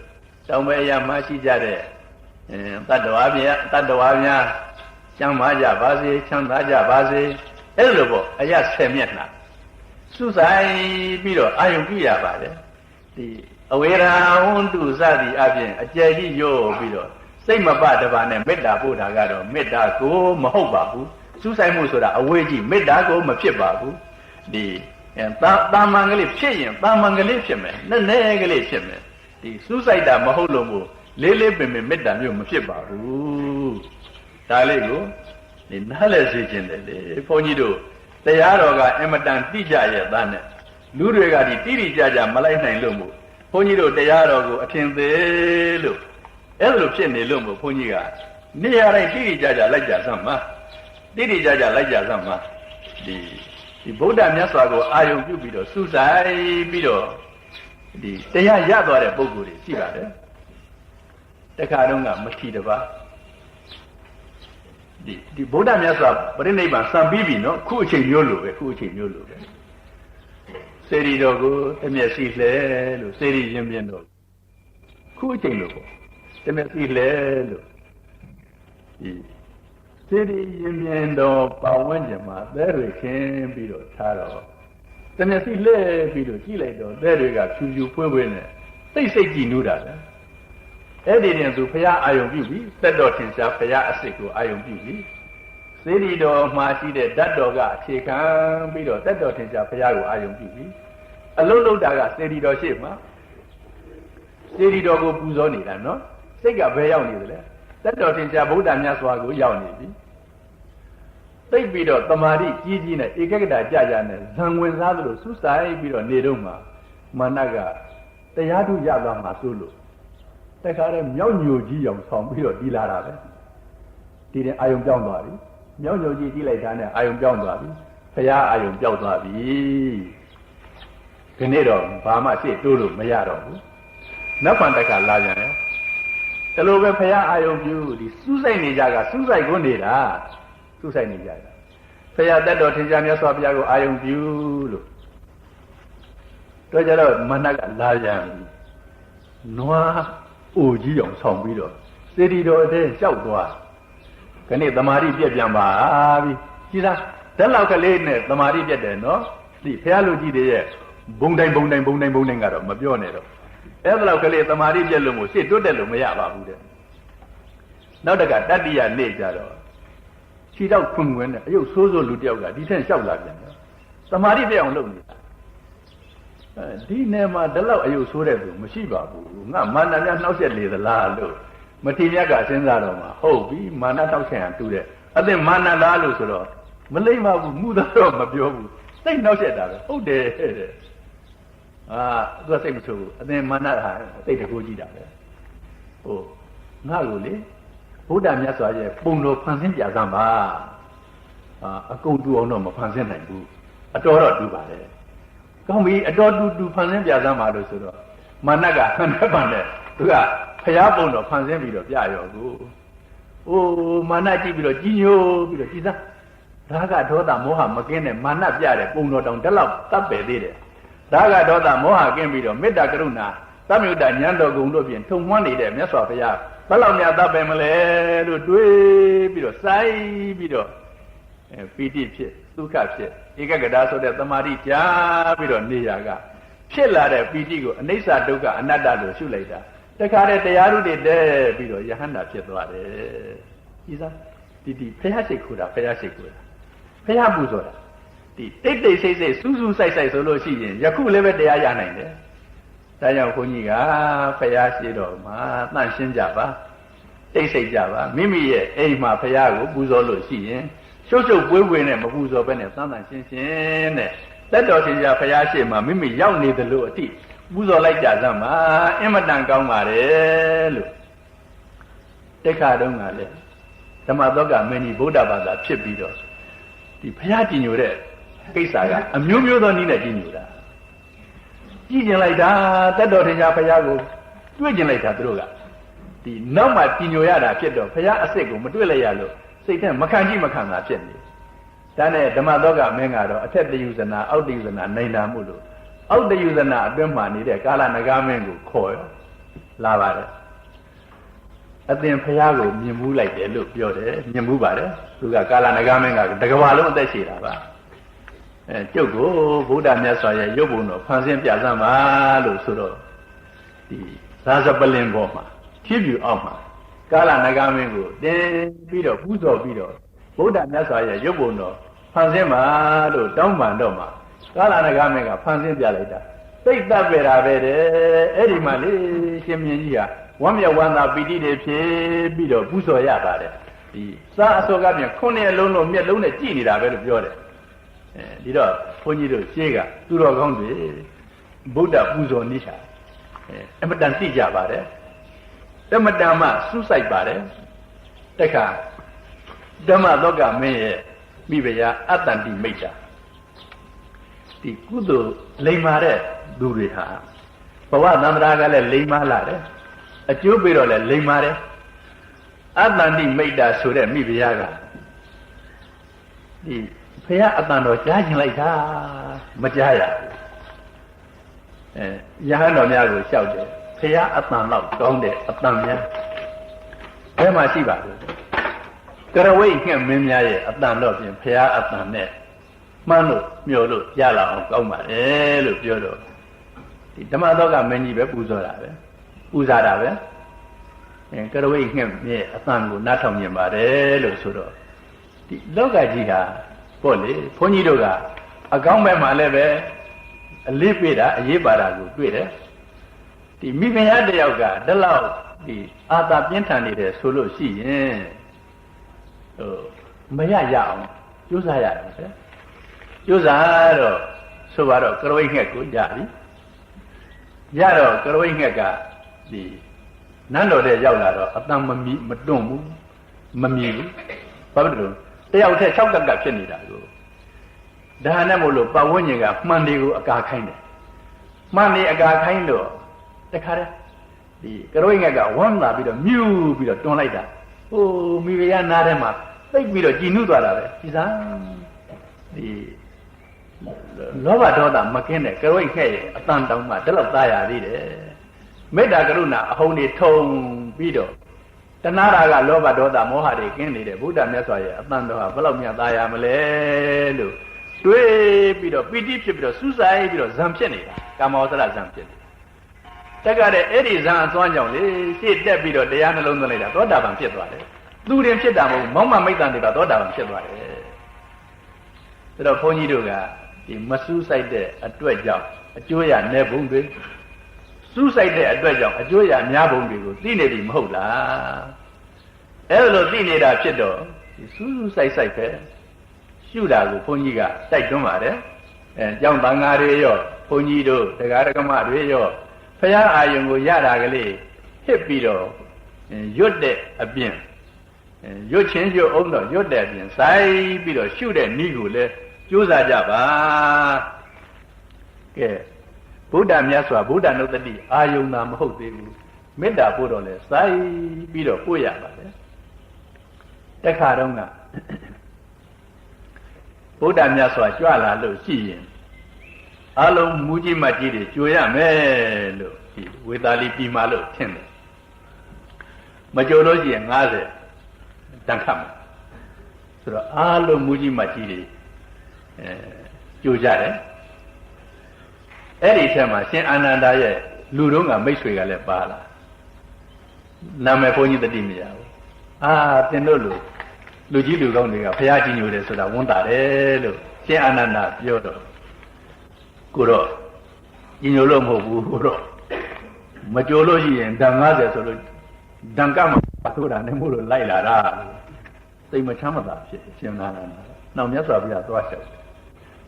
တောင်ဘက်ရမှရှိကြတဲ့တတ္တဝါများကျမ်းမာကြပါစေချမ်းသာကြပါစေအဲ့လိုပေါ့အရာ10မျက်နှာစုဆိုင်ပြီးတော့အာယုံပြုရပါတယ်ဒီအဝေရာဝန္တုစသည်အပြင်အကျယ်ကြီးရောပြီးတော့စိတ်မပတပါနဲ့မေတ္တာပို့တာကတော့မေတ္တာကိုမဟုတ်ပါဘူးစုဆိုင်မှုဆိုတာအဝေးကြီးမေတ္တာကိုမဖြစ်ပါဘူးဒီတာမန်ကလေးဖြစ်ရင်တာမန်ကလေးဖြစ်မယ်နည်းနည်းကလေးဖြစ်မယ်ဒီစူးစိုက်တာမဟုတ်လို့မို့လေးလေးပင်ပင်မေတ္တာမျိုးမဖြစ်ပါဘူးဒါလေးကိုဒီနားလဲစေခြင်းတယ်လေဘုန်းကြီးတို့တရားတော်ကအင်မတန်တိကျရဲ့သားနဲ့လူတွေကဒီတိတိကျကျမလိုက်နိုင်လို့မို့ဘုန်းကြီးတို့တရားတော်ကိုအထင်သေးလို့အဲ့လိုဖြစ်နေလို့မို့ဘုန်းကြီးကနေရာတိုင်းတိတိကျကျလိုက်ကြစမ်းပါတိတိကျကျလိုက်ကြစမ်းပါဒီဗုဒ္ဓမြတ်စွာကိုအာယုံပြုပြီးတော့စူးစိုက်ပြီးတော့ဒီတရားရသွားတဲ့ပုဂ္ဂိုလ်တွေရှိပါတယ်တခါတုန်းကမထီတပါဒီဗုဒ္ဓမြတ်စွာပြိဋိဘံစံပြီးပြီနော်ခုအချိန်မျိုးလိုပဲစေရီတော်ကိုတမျက်စိလှဲလို့စေရီရင်ပြင်းတော့ခုအချိန်လိုပေါ့တမျက်စိလှဲလို့ဒီစေရီရင်ပြင်းတော့ပတ်ဝန်းကျင်မှာသဲတွေခင်းပြီးတော့ထားတော့တမျက်စိလှဲပြီးတော့ကြည့်လိုက်တော့သဲတွေကဖြူဖြူဖွေးဖွေးနဲ့စိတ်ကြည်နူးတာလေအဲ့ဒီတင်သူဘုရားအာယုံပြုပြီးသက်တော်ထင်ရှားဘုရားအစစ်ကိုအာယုံပြုပြီးစေတီတော်မှာရှိတဲ့ဓာတ်တော်ကအခြေခံပြီးတော့သက်တော်ထင်ရှားဘုရားကိုအာယုံပြုပြီးအလုံးလုံးတာကစေတီတော်ရှိမှာစေတီတော်ကိုပူဇော်နေတာနော်စိတ်ကဘယ်ရောက်နေသလဲသက်တော်ထင်ရှားဗုဒ္ဓမြတ်စွာကိုရောက်နေပြီသိပြီးတော့တမာတိကြီးကြီးနဲ့ဧကဂတကြကြနဲ့ဇံဝင်စားသလိုစူးစိုက်ပြီးတော့နေတော့မှမာနကတရားထုရသွားမှာစိုးလို့တခါတည်းမြောက်ညိုကြီးအောင်ဆောင်ပြီးတော့ဒီလာတာပဲဒီတဲ့အာယုံပြောင်းသွားပြီမြောက်ညိုကြီးကြည့်လိုက်တာနဲ့အာယုံပြောင်းသွားပြီဘုရားအာယုံပြောင်းသွားပြီဒီနေ့တော့ဘာမှရှေ့တိုးလို့မရတော့ဘူးနောက်ဖန်တခါလာပြန်ရောဒါလိုပဲဘုရားအာယုံပြုဒီစူးစိုက်နေကြကစူးစိုက်ကိုနေတာစူးစိုက်နေကြတာဘုရားတတ်တော်ထင်ရှားမြတ်စွာဘုရားကိုအာယုံပြုလို့တော့ကြတော့မနကလာပြန်ပြီနွားအိုကြီးအောင်ဆောင်ပြီးတော့စေတီတော်အတဲ့လျှောက်သွားခဏသမာဓိပြက်ပြန်ပါပြီကြည်လားဓာတ်လောက်ကလေးနဲ့သမာဓိပြက်တယ်နော်ဒီဘုရားလူကြီးတွေရဲ့ဘုံတိုင်းကတော့မပြောနဲ့တော့အဲ့ဒါလောက်ကလေးသမာဓိပြက်လို့မို့ရှေ့တွတ်တယ်လို့မရပါဘူးတဲ့နောက်တကတတ္တိယနေ့ကြတော့ခြေတော့ခွင်ခွင်နဲ့အယုတ်ဆိုးလူတယောက်ကဒီထက်လျှောက်လာပြန်တယ်သမာဓိပြက်အောင်လုပ်နေတာဒီနယ်မှာဒီလောက်အယုတ်ဆိုးတဲ့သူမရှိပါဘူးငါမာနများနှောက်ရက်လေသလားလို့မထေမြတ်ကစဉ်းစားတော့မှဟုတ်ပြီမာနတောက်ချင်တူတဲ့အသင်မာနလားလို့ဆိုတော့မလိမ့်ပါဘူးမှုသားတော့မပြောဘူးစိတ်နှောက်ရက်တာပဲဟုတ်တယ်တဲ့သူကစိတ်မဆိုးဘူးအသင်မာနဟာစိတ်တကူကြည့်တာပဲဟိုငါလိုလေဗုဒ္ဓမြတ်စွာရဲ့ပုံတော်ဖန်ဆင်းပြစမ်းပါအကုန်တူအောင်တော့မဖန်ဆင်းနိုင်ဘူးအတော်တော့တူပါလေကောင်းပြီအတော်တူဖန်ဆင်းပြစမ်းပါလို့ဆိုတော့မာနကဟန်တဲ့ပန်တဲ့သူကဖျားပုံတော်ဖန်ဆင်းပြီးတော့ပြရောကိုမာနကြည့်ပြီးတော့ကြီးညိုပြီးတော့ကြည်သားဒါကဒေါသမောဟမကင်းတဲ့မာနပြတဲ့ပုံတော်တောင်တက်လောက်တပ်ပယ်သေးတယ်ဒါကဒေါသမောဟကင်းပြီးတော့မေတ္တာကရုဏာသမ္မြုတ္တဉာဏ်တော်ဂုဏ်တို့ဖြင့်ထုံမွန်းနေတဲ့မြတ်စွာဘုရားဘယ်လောက်များတပ်ပယ်မလဲလို့တွေးပြီးတော့စိုက်ပြီးတော့ပီတိဖြစ်ဒုက္ခဖြစ်ဧကဂတဆိုတဲ့သမာဓိကြားပြီးတော့နေရကဖြစ်လာတဲ့ပီတိကိုအနိစ္စဒုက္ခအနတ္တလို့ရှုလိုက်တာတခါတည်းတရားဓုတွေတဲပြီးတော့ယဟန္တာဖြစ်သွားတယ်ဤသားဒီဖះစိတ်ခိုးတာဖះစိတ်ခိုးတာဖះပူဇော်တာဒီတိတ်စိတ်စူးစူးဆိုင်ဆိုင်ဆိုလို့ရှိရင်ယခုလည်းပဲတရားရနိုင်တယ်ဒါကြောင့်ခွန်ကြီးကဖះရှိတော်မှာသန့်ရှင်းကြပါတိတ်စိတ်ကြပါမိမိရဲ့အိမ်မှာဖះကိုပူဇော်လို့ရှိရင် ရှုပ်ရှုပ်ပွေးပွေးနဲ့မပူဇော်ပဲနဲ့သမ်းသမ်းရှင်းရှင်းနဲ့တက်တော်ရှင်ဘုရားရှိမှမိမိရောက်နေတယ်လို့အတိပူဇော်လိုက်ကြစမ်းပါအင်မတန်ကောင်းပါတယ်လို့တိခါတုန်းကလည်းဓမ္မသောကမင်းကြီးဗုဒ္ဓဘာသာဖြစ်ပြီးတော့ဒီဘုရားကြည်ညိုတဲ့ကိစ္စကအမျိုးမျိုးသောနည်းနဲ့ကြည်ညိုတာကြည်ကျင်လိုက်တာတက်တော်ရှင်ဘုရားကိုတွေ့ကျင်လိုက်တာသူတို့ကဒီနောက်မှကြည်ညိုရတာဖြစ်တော့ဘုရားအစ်စ်ကိုမတွေ့လိုက်ရလို့စိတ်ထဲမခံကြည့်မခံတာဖြစ်နေဒါနဲ့ဓမ္မသောကမင်းကတော့အထက်တယူဇနာအောက်တယူဇနာနိုင်တာမှုလို့အောက်တယူဇနာအတွင်းမှာနေတဲ့ကာလနဂါမင်းကိုခေါ်ရလာပါတယ်အသင်ဖះကိုမြင်မှုလိုက်တယ်လို့ပြောတယ်မြင်မှုပါတယ်သူကကာလနဂါမင်းကတကဘာလုံးအသက်ရှည်တာပါကျုပ်ကိုဗုဒ္ဓမြတ်စွာရဲ့ရုပ်ပုံတော်ဖန်ဆင်းပြသမ်းပါလို့ဆိုတော့ဒီသာဇပလင်ပေါ်မှာဖြည့်ပြူအောင်မှာကာလနဂါမင်းကိုတင်ပြီးတော့ပူဇော်ပြီးတော့ဗုဒ္ဓမြတ်စွာရဲ့ရုပ်ပုံတော်ဖန်ဆင်းပါလို့တောင်းပန်တော့မှာကာလနဂါမင်းကဖန်ဆင်းပြလိုက်တာစိတ်တပ်ပဲတာပဲတဲ့အဲ့ဒီမှာလေရှင်မြင်းကြီးဟာဝမ်းမြောက်ဝမ်းသာပီတိတွေဖြစ်ပြီးတော့ပူဇော်ရပါတယ်ဒီစားအစောကပြန်ခုနှစ်လုံးလုံးမျက်လုံးနဲ့ကြည်နေတာပဲလို့ပြောတယ်ဒီတော့ဘုန်းကြီးတို့ရှေးကသူတော်ကောင်းတွေဗုဒ္ဓပူဇော်နေချာအမတန်သိကြပါတယ်တမတန်မှစူးစိုက်ပါတယ်တခါဓမ္မသောကမင်းရဲ့မိဖုရားအတ္တန္တိမိတ်တာဒီကုသိုလ်လိမ္မာတဲ့သူတွေဟာဘဝသံဃာကလည်းလိမ္မာလာတယ်အကျိုးပေးတော့လည်းလိမ္မာတယ်အတ္တန္တိမိတ်တာဆိုတဲ့မိဖုရားကဒီဖုရားအတန်တော်ကြားကျင်လိုက်တာမကြားရဘူးရဟန်းတော်များကိုလျှောက်တယ်ဖုရားအတန်တော့ကောင်းတဲ့အတန်များဘယ်မှာရှိပါလဲကရဝိငှက်မင်းများရဲ့အတန်တော့ပြင်ဖုရားအတန်နဲ့မှန်းလို့မျှော်လို့ရလာအောင်ကောင်းပါလေလို့ပြောတော့ဒီဓမ္မသောကမင်းကြီးပဲပူဇော်တာပဲပူဇာတာပဲကရဝိငှက်ရဲ့အတန်ကိုနားထောင်မြင်ပါတယ်လို့ဆိုတော့ဒီလောကကြီးဟာပေါ့လေဘုန်းကြီးတို့ကအကောင်းဘက်မှာလည်းပဲအလေးပေးတာအရေးပါတာကိုတွေ့တယ်ဒီမိဖုရားတယောက်ကဒီလောက်ဒီအာသာပြင်းထန်နေတယ်ဆိုလို့ရှိရင်မရအောင်ကြိုးစားရတယ်ဆရာကြိုးစားတော့ဆိုပါတော့ကရဝိငှက်ကိုကြပြီရတော့ကရဝိငှက်ကဒီနန်းတော်တဲ့ရောက်လာတော့အတန်မတွန့်ဘူးမမြည်ဘူးဘာဖြစ်လို့တယောက်တည်း၆ကပ်ဖြစ်နေတာကိုဒါနဲ့မို့လို့ပတ်ဝန်းကျင်ကမှန်တွေကိုအကာခိုင်းတယ်မှန်တွေအကာခိုင်းတော့တခါတည်းဒီကရဝိငှက်ကဝမ်းလာပြီးတော့မြူးပြီးတော့တွန်းလိုက်တာဟိုမိဖုရားနားထဲမှာသိပ်ပြီးတော့ကြည်နုသွားတာပဲဒီစားဒီလောဘဒေါသမကင်းတဲ့ကရဝိငှက်ရဲ့အတန်တောင်မှတလောက်သားရသေးတယ်မေတ္တာကရုဏာအဟုန်တွေထုံပြီးတော့တဏှာရာကလောဘဒေါသမောဟတွေကင်းနေတဲ့ဗုဒ္ဓမြတ်စွာရဲ့အတန်တော်ဟာဘယ်လောက်များသားရမလဲလို့တွေးပြီးတော့ပီတိဖြစ်ပြီးတော့စူးစိုက်ပြီးတော့ဇံဖြစ်နေတာကာမောစရဇံဖြစ်နေတက်ကတဲ့အဲ့ဒီဇံအစွမ်းကြောင့်လေရှေ့တက်ပြီးတော့တရားနှလုံးသွင်းလိုက်တာသောတာပန်ဖြစ်သွားတယ်သူတင်ဖြစ်တာမဟုတ်မောင်းမမိတ်တန်တွေကသောတာပန်ဖြစ်သွားတယ်ဒါတော့ဘုန်းကြီးတို့ကဒီမစူးစိုက်တဲ့အတွက်ကြောင့်အကျိုးရနေဘုံတွေစူးစိုက်တဲ့အတွက်ကြောင့်အကျိုးရများဘုံတွေကိုသိနေပြီမဟုတ်လားအဲ့လိုသိနေတာဖြစ်တော့စူးစူးစိုက်စိုက်ပဲရှုတာကိုဘုန်းကြီးကတိုက်တွန်းပါတယ်ကျောင်းတန်ဃာတွေရောဘုန်းကြီးတို့တရားဓမ္မတွေရောဖရာအာယုံကိုရတာကလေးဟစ်ပြီးတော့ရွတ်တဲ့အပြင်ရွတ်ချင်းရွတ်အောင်တော့ရွတ်တဲ့အပြင်စိုက်ပြီးတော့ရှုတဲ့နည်းကိုလည်းကြိုးစားကြပါကဲဗုဒ္ဓမြတ်စွာဗုဒ္ဓနုတ္တိအာယုံသာမဟုတ်သေးဘူးမေတ္တာပို့တော့လဲစိုက်ပြီးတော့ပို့ရပါလေတခါတော့ကဗုဒ္ဓမြတ်စွာကြွလာလို့ရှိရင်အလုံးမူကြီးမကြီးတွေကြွရမယ်လို့ဒီဝေသာလီပြည်မှာလို့ထင်တယ်မကြိုလို့ရှိရင်90တန်ခတ်မှာဆိုတော့အလုံးမူကြီးမကြီးတွေကြိုကြတယ်အဲ့ဒီထဲမှာရှင်အာနန္ဒာရဲ့လူတုံးကမိတ်ဆွေကလည်းပါလာနာမည်ဘုန်းကြီးတတိမရဘူးသင်တို့လူကြီးလူကောင်းတွေကဘုရားကြီးညိုတယ်ဆိုတာဝန်တာတယ်လို့ရှင်အာနန္ဒာပြောတော့ကိုတော့ကြီးညိုလို့မဟုတ်ဘူးကိုတော့မကြိုလို့ရှိရင်ဓာတ်90ဆိုလို့ဓာတ်ကမှဆိုတာနဲ့မို့လို့လိုက်လာတာ သိမချမ်းမသာဖြစ်ရှင်နာနာနောက်မြတ်စွာဘုရားသွားချက်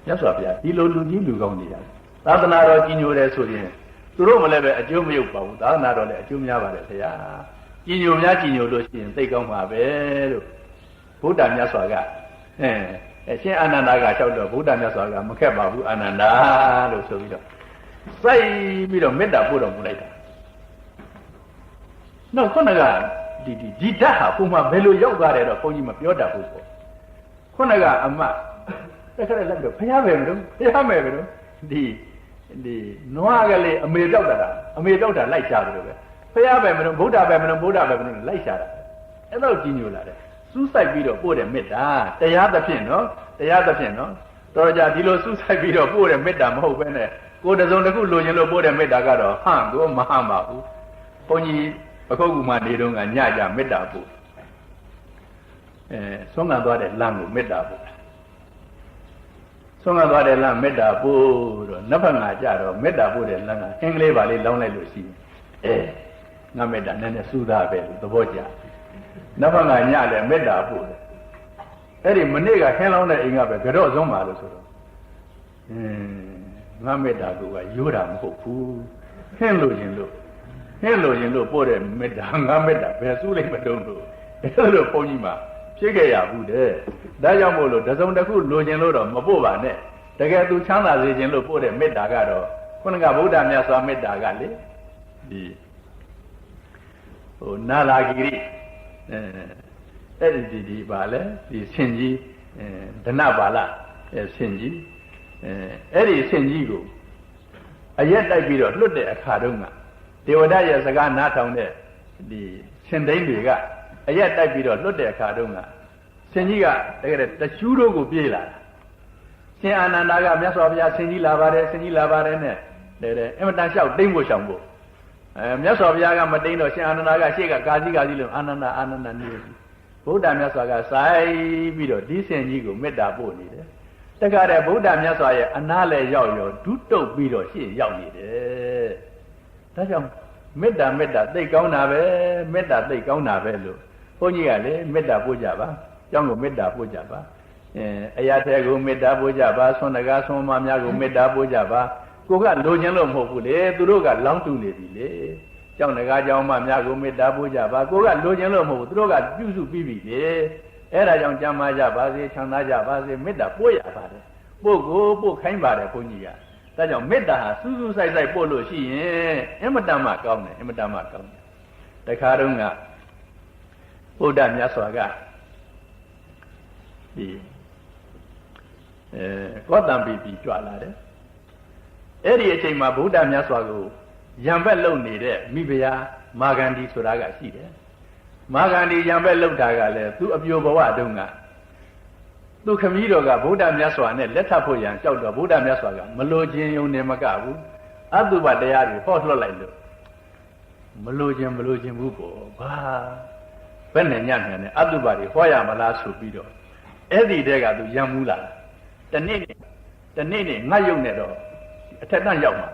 မြတ်စွာဘုရားဒီလိုလူကြီးလူကောင်းနေရတယ်သာသနာတော်ကြီးညိုတယ်ဆိုရင်သူတို့မလည်းပဲအကျိုးမရောက်ပါဘူးသာသနာတော်လည်းအကျိုးများပါတယ်ခင်ဗျာကြီးညိုများကြီးညိုလို့ရှိရင်သိကောင်းမှာပဲလို့ဘုဒ္ဓမြတ်စွာကရှင်အာနန္ဒာကလျှောက်တော့ဘုဒ္ဓမြတ်စွာကမခက်ပါဘူးအာနန္ဒာလို့ဆိုပြီးတော့စိုက်ပြီးတော့မေတ္တာပို့တော်မူလိုက်တာနောက်ခုနကဒီဓာတ်ဟာပုံမှန်ဘယ်လိုရောက်သွားတယ်တော့ဘုန်းကြီးမပြောတတ်ဘူးပေါ့ခုနကအမတက်ခက်လက်တော့ဖျားပဲမလို့ဖျားမယ်ပဲလို့ဒီနွားကလေးအမေတောက်တာလိုက်ရှာတယ်လို့ပဲဖျားပဲမလို့ဗုဒ္ဓပဲမလို့လိုက်ရှာတာအဲ့တော့ကြီးညိုလာတယ်စူးစိုက်ပြီးတော့ပို့တဲ့မေတ္တာတရားသဖြင့်နော်တော်ကြဒီလိုစူးစိုက်ပြီးတော့ပို့တဲ့မေတ္တာမဟုတ်ဘဲနဲ့ကိုယ်တစုံတစ်ခုလိုချင်လို့ပို့တဲ့မေတ္တာကတော့ဟန့်ကိုမဟန့်ပါဘူးဘုန်းကြီးအခုကမှနေတော့ကညကြမေတ္တာပို့ဆုံးခံသွားတဲ့လမ်းကိုမေတ္တာပို့ဆုံးခံသွားတဲ့လမ်းမေတ္တာပို့တော့နတ်ဘက်ငါကြတော့မေတ္တာပို့တဲ့လမ်းကအင်္ဂလိပ်ပါလေးလောင်းလိုက်လို့ရှိရင်ငါမေတ္တာနည်းနည်းစူးသားပဲလို့သဘောကျနတ်ဘက်ငါညလည်းမေတ္တာပို့တယ်အဲ့ဒီမနေ့ကခင်းလောင်းတဲ့အိမ်ကပဲကြော့ဆုံးပါလို့ဆိုတော့ငါမေတ္တာကရိုးတာမဟုတ်ဘူးခင်းလို့ရင်လို့ပို့တဲ့မေတ္တာငါမေတ္တာဘယ်စူးလိုက်မတုံးလို့အဲ့လိုဘုန်းကြီးမှာဖြစ်ခဲ့ရဘူးတဲ့ဒါကြောင့်မို့လို့တစုံတစ်ခုလိုချင်လို့တော့မပို့ပါနဲ့တကယ်သူချမ်းသာစေခြင်းလို့ပို့တဲ့မေတ္တာကတော့ခုနကဗုဒ္ဓမြတ်စွာမေတ္တာကလေဒီနာလာဂိရိအဲ့ဒီပါလေဒီဆင်ကြီးဒနပါဠဆင်ကြီးအဲ့ဒီဆင်ကြီးကိုအရက်တိုက်ပြီးတော့လွတ်တဲ့အခါတုန်းကဒေဝဒရဲ့စကားနားထောင်တဲ့ဒီရှင်သိန်းတွေကအရက်တိုက်ပြီးတော့လွတ်တဲ့အခါတုန်းကဆင်ကြီးကတကယ်တရှူးတို့ကိုပြေးလာတာရှင်အာနန္ဒာကမြတ်စွာဘုရားဆင်ကြီးလာပါတယ်နဲ့တဲ့အမတန်လျှောက်တိမ့်ဖို့ရှောင်ဖို့မြတ်စွာဘုရားကမတိမ့်တော့ရှင်အာနန္ဒာကရှေ့ကကာစီလို့အာနန္ဒာနေဘုရားမြတ်စွာကစိုက်ပြီးတော့ဒီဆင်ကြီးကိုမေတ္တာပို့နေတယ်တခါတည်းဘုရားမြတ်စွာရဲ့အနားလဲရောက်ရောဒုတုတ်ပြီးတော့ရှေ့ရောက်နေတယ်ဒါကြောင့်မေတ္တာသိကောင်းတာပဲမေတ္တာသိကောင်းတာပဲလို့ဘုန်းကြီးကလေမေတ္တာပို့ကြပါကျောင်းကိုမေတ္တာပို့ကြပါအရာထဲကိုမေတ္တာပို့ကြပါဆွမ်းတကားဆွမ်းမများကိုမေတ္တာပို့ကြပါကိုကလိုချင်လို့မဟုတ်ဘူးလေသူတို့ကလောင်းတူနေပြီလေကျောင်းတကားကျောင်းမများကိုမေတ္တာပို့ကြပါကိုကလိုချင်လို့မဟုတ်ဘူးသူတို့ကပြုစုပြီးပြီလေအဲ့ဒါကြောင့်ကြမ်းမာကြပါစေချမ်းသာကြပါစေမေတ္တာပို့ရပါတယ်ပို့ခိုင်းပါတယ်ဘုန်းကြီးကဒါကြောင့်မေတ္တာဟာစူးစူးဆိုင်ပို့လို့ရှိရင်အမတ္တမကောင်းတယ်တခါတုန်းကဘုရားမြတ်စွာကဒီကောတံပိပိကြွလာတယ်အဲ့ဒီအချိန်မှာဘုရားမြတ်စွာကိုရံဘက်လုံနေတဲ့မိဖုရားမာဂန္ဒီဆိုတာကရှိတယ်မာဂန္ဒီရံဘက်လုံတာကလည်းသူအပြိုဘဝတုန်းကသူခမည်းတော်ကဘုရားမြတ်စွာနဲ့လက်ထပ်ဖို့ရန်ကြောက်တော့ဘုရားမြတ်စွာကမလိုခြင်းယုံနေမကဘူးအတုပတရားတွေဟောလွှတ်လိုက်လို့မလိုခြင်းဘူးပေါ့ဘာဘယ်နဲ့ညံ့နေအတုပတွေဟောရမလားဆိုပြီးတော့အဲ့ဒီတဲကသူရံမူးလာတနေ့နဲ့ငတ်ယုံနေတော့အထက်တန်းရောက်မှာ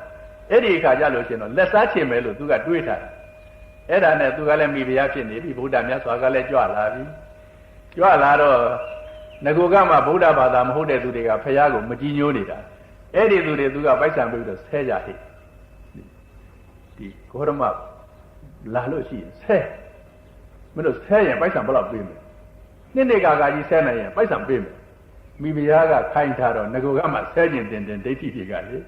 အဲ့ဒီအခါကျလို့ရှင်တော့လက်စားချင်မယ်လို့သူကတွေးထားတာအဲ့ဒါနဲ့သူကလည်းမိဖုရားဖြစ်နေပြီဘုရားမြတ်စွာကလည်းကြွလာပြီကြွလာတော့ငကိုကမှဗုဒ္ဓဘာသာမဟုတ်တဲ့သူတွေကဖះကိုမကြည်ညိုးနေတာအဲ့ဒီသူတွေသူကပိုက်ဆံပြီးတော့ဆဲကြဟိဒီဂေါရမလာလို့ရှိရင်ဆဲမလို့ဆဲရင်ပိုက်ဆံဘယ်လောက်ပေးမလဲနှစ်ကာကြီးဆဲနိုင်ရင်ပိုက်ဆံပေးမယ်မိဖုရားကခိုင်းထားတော့ငကိုကမှဆဲကျင်တင်ဒိဋ္ဌိတွေကလေ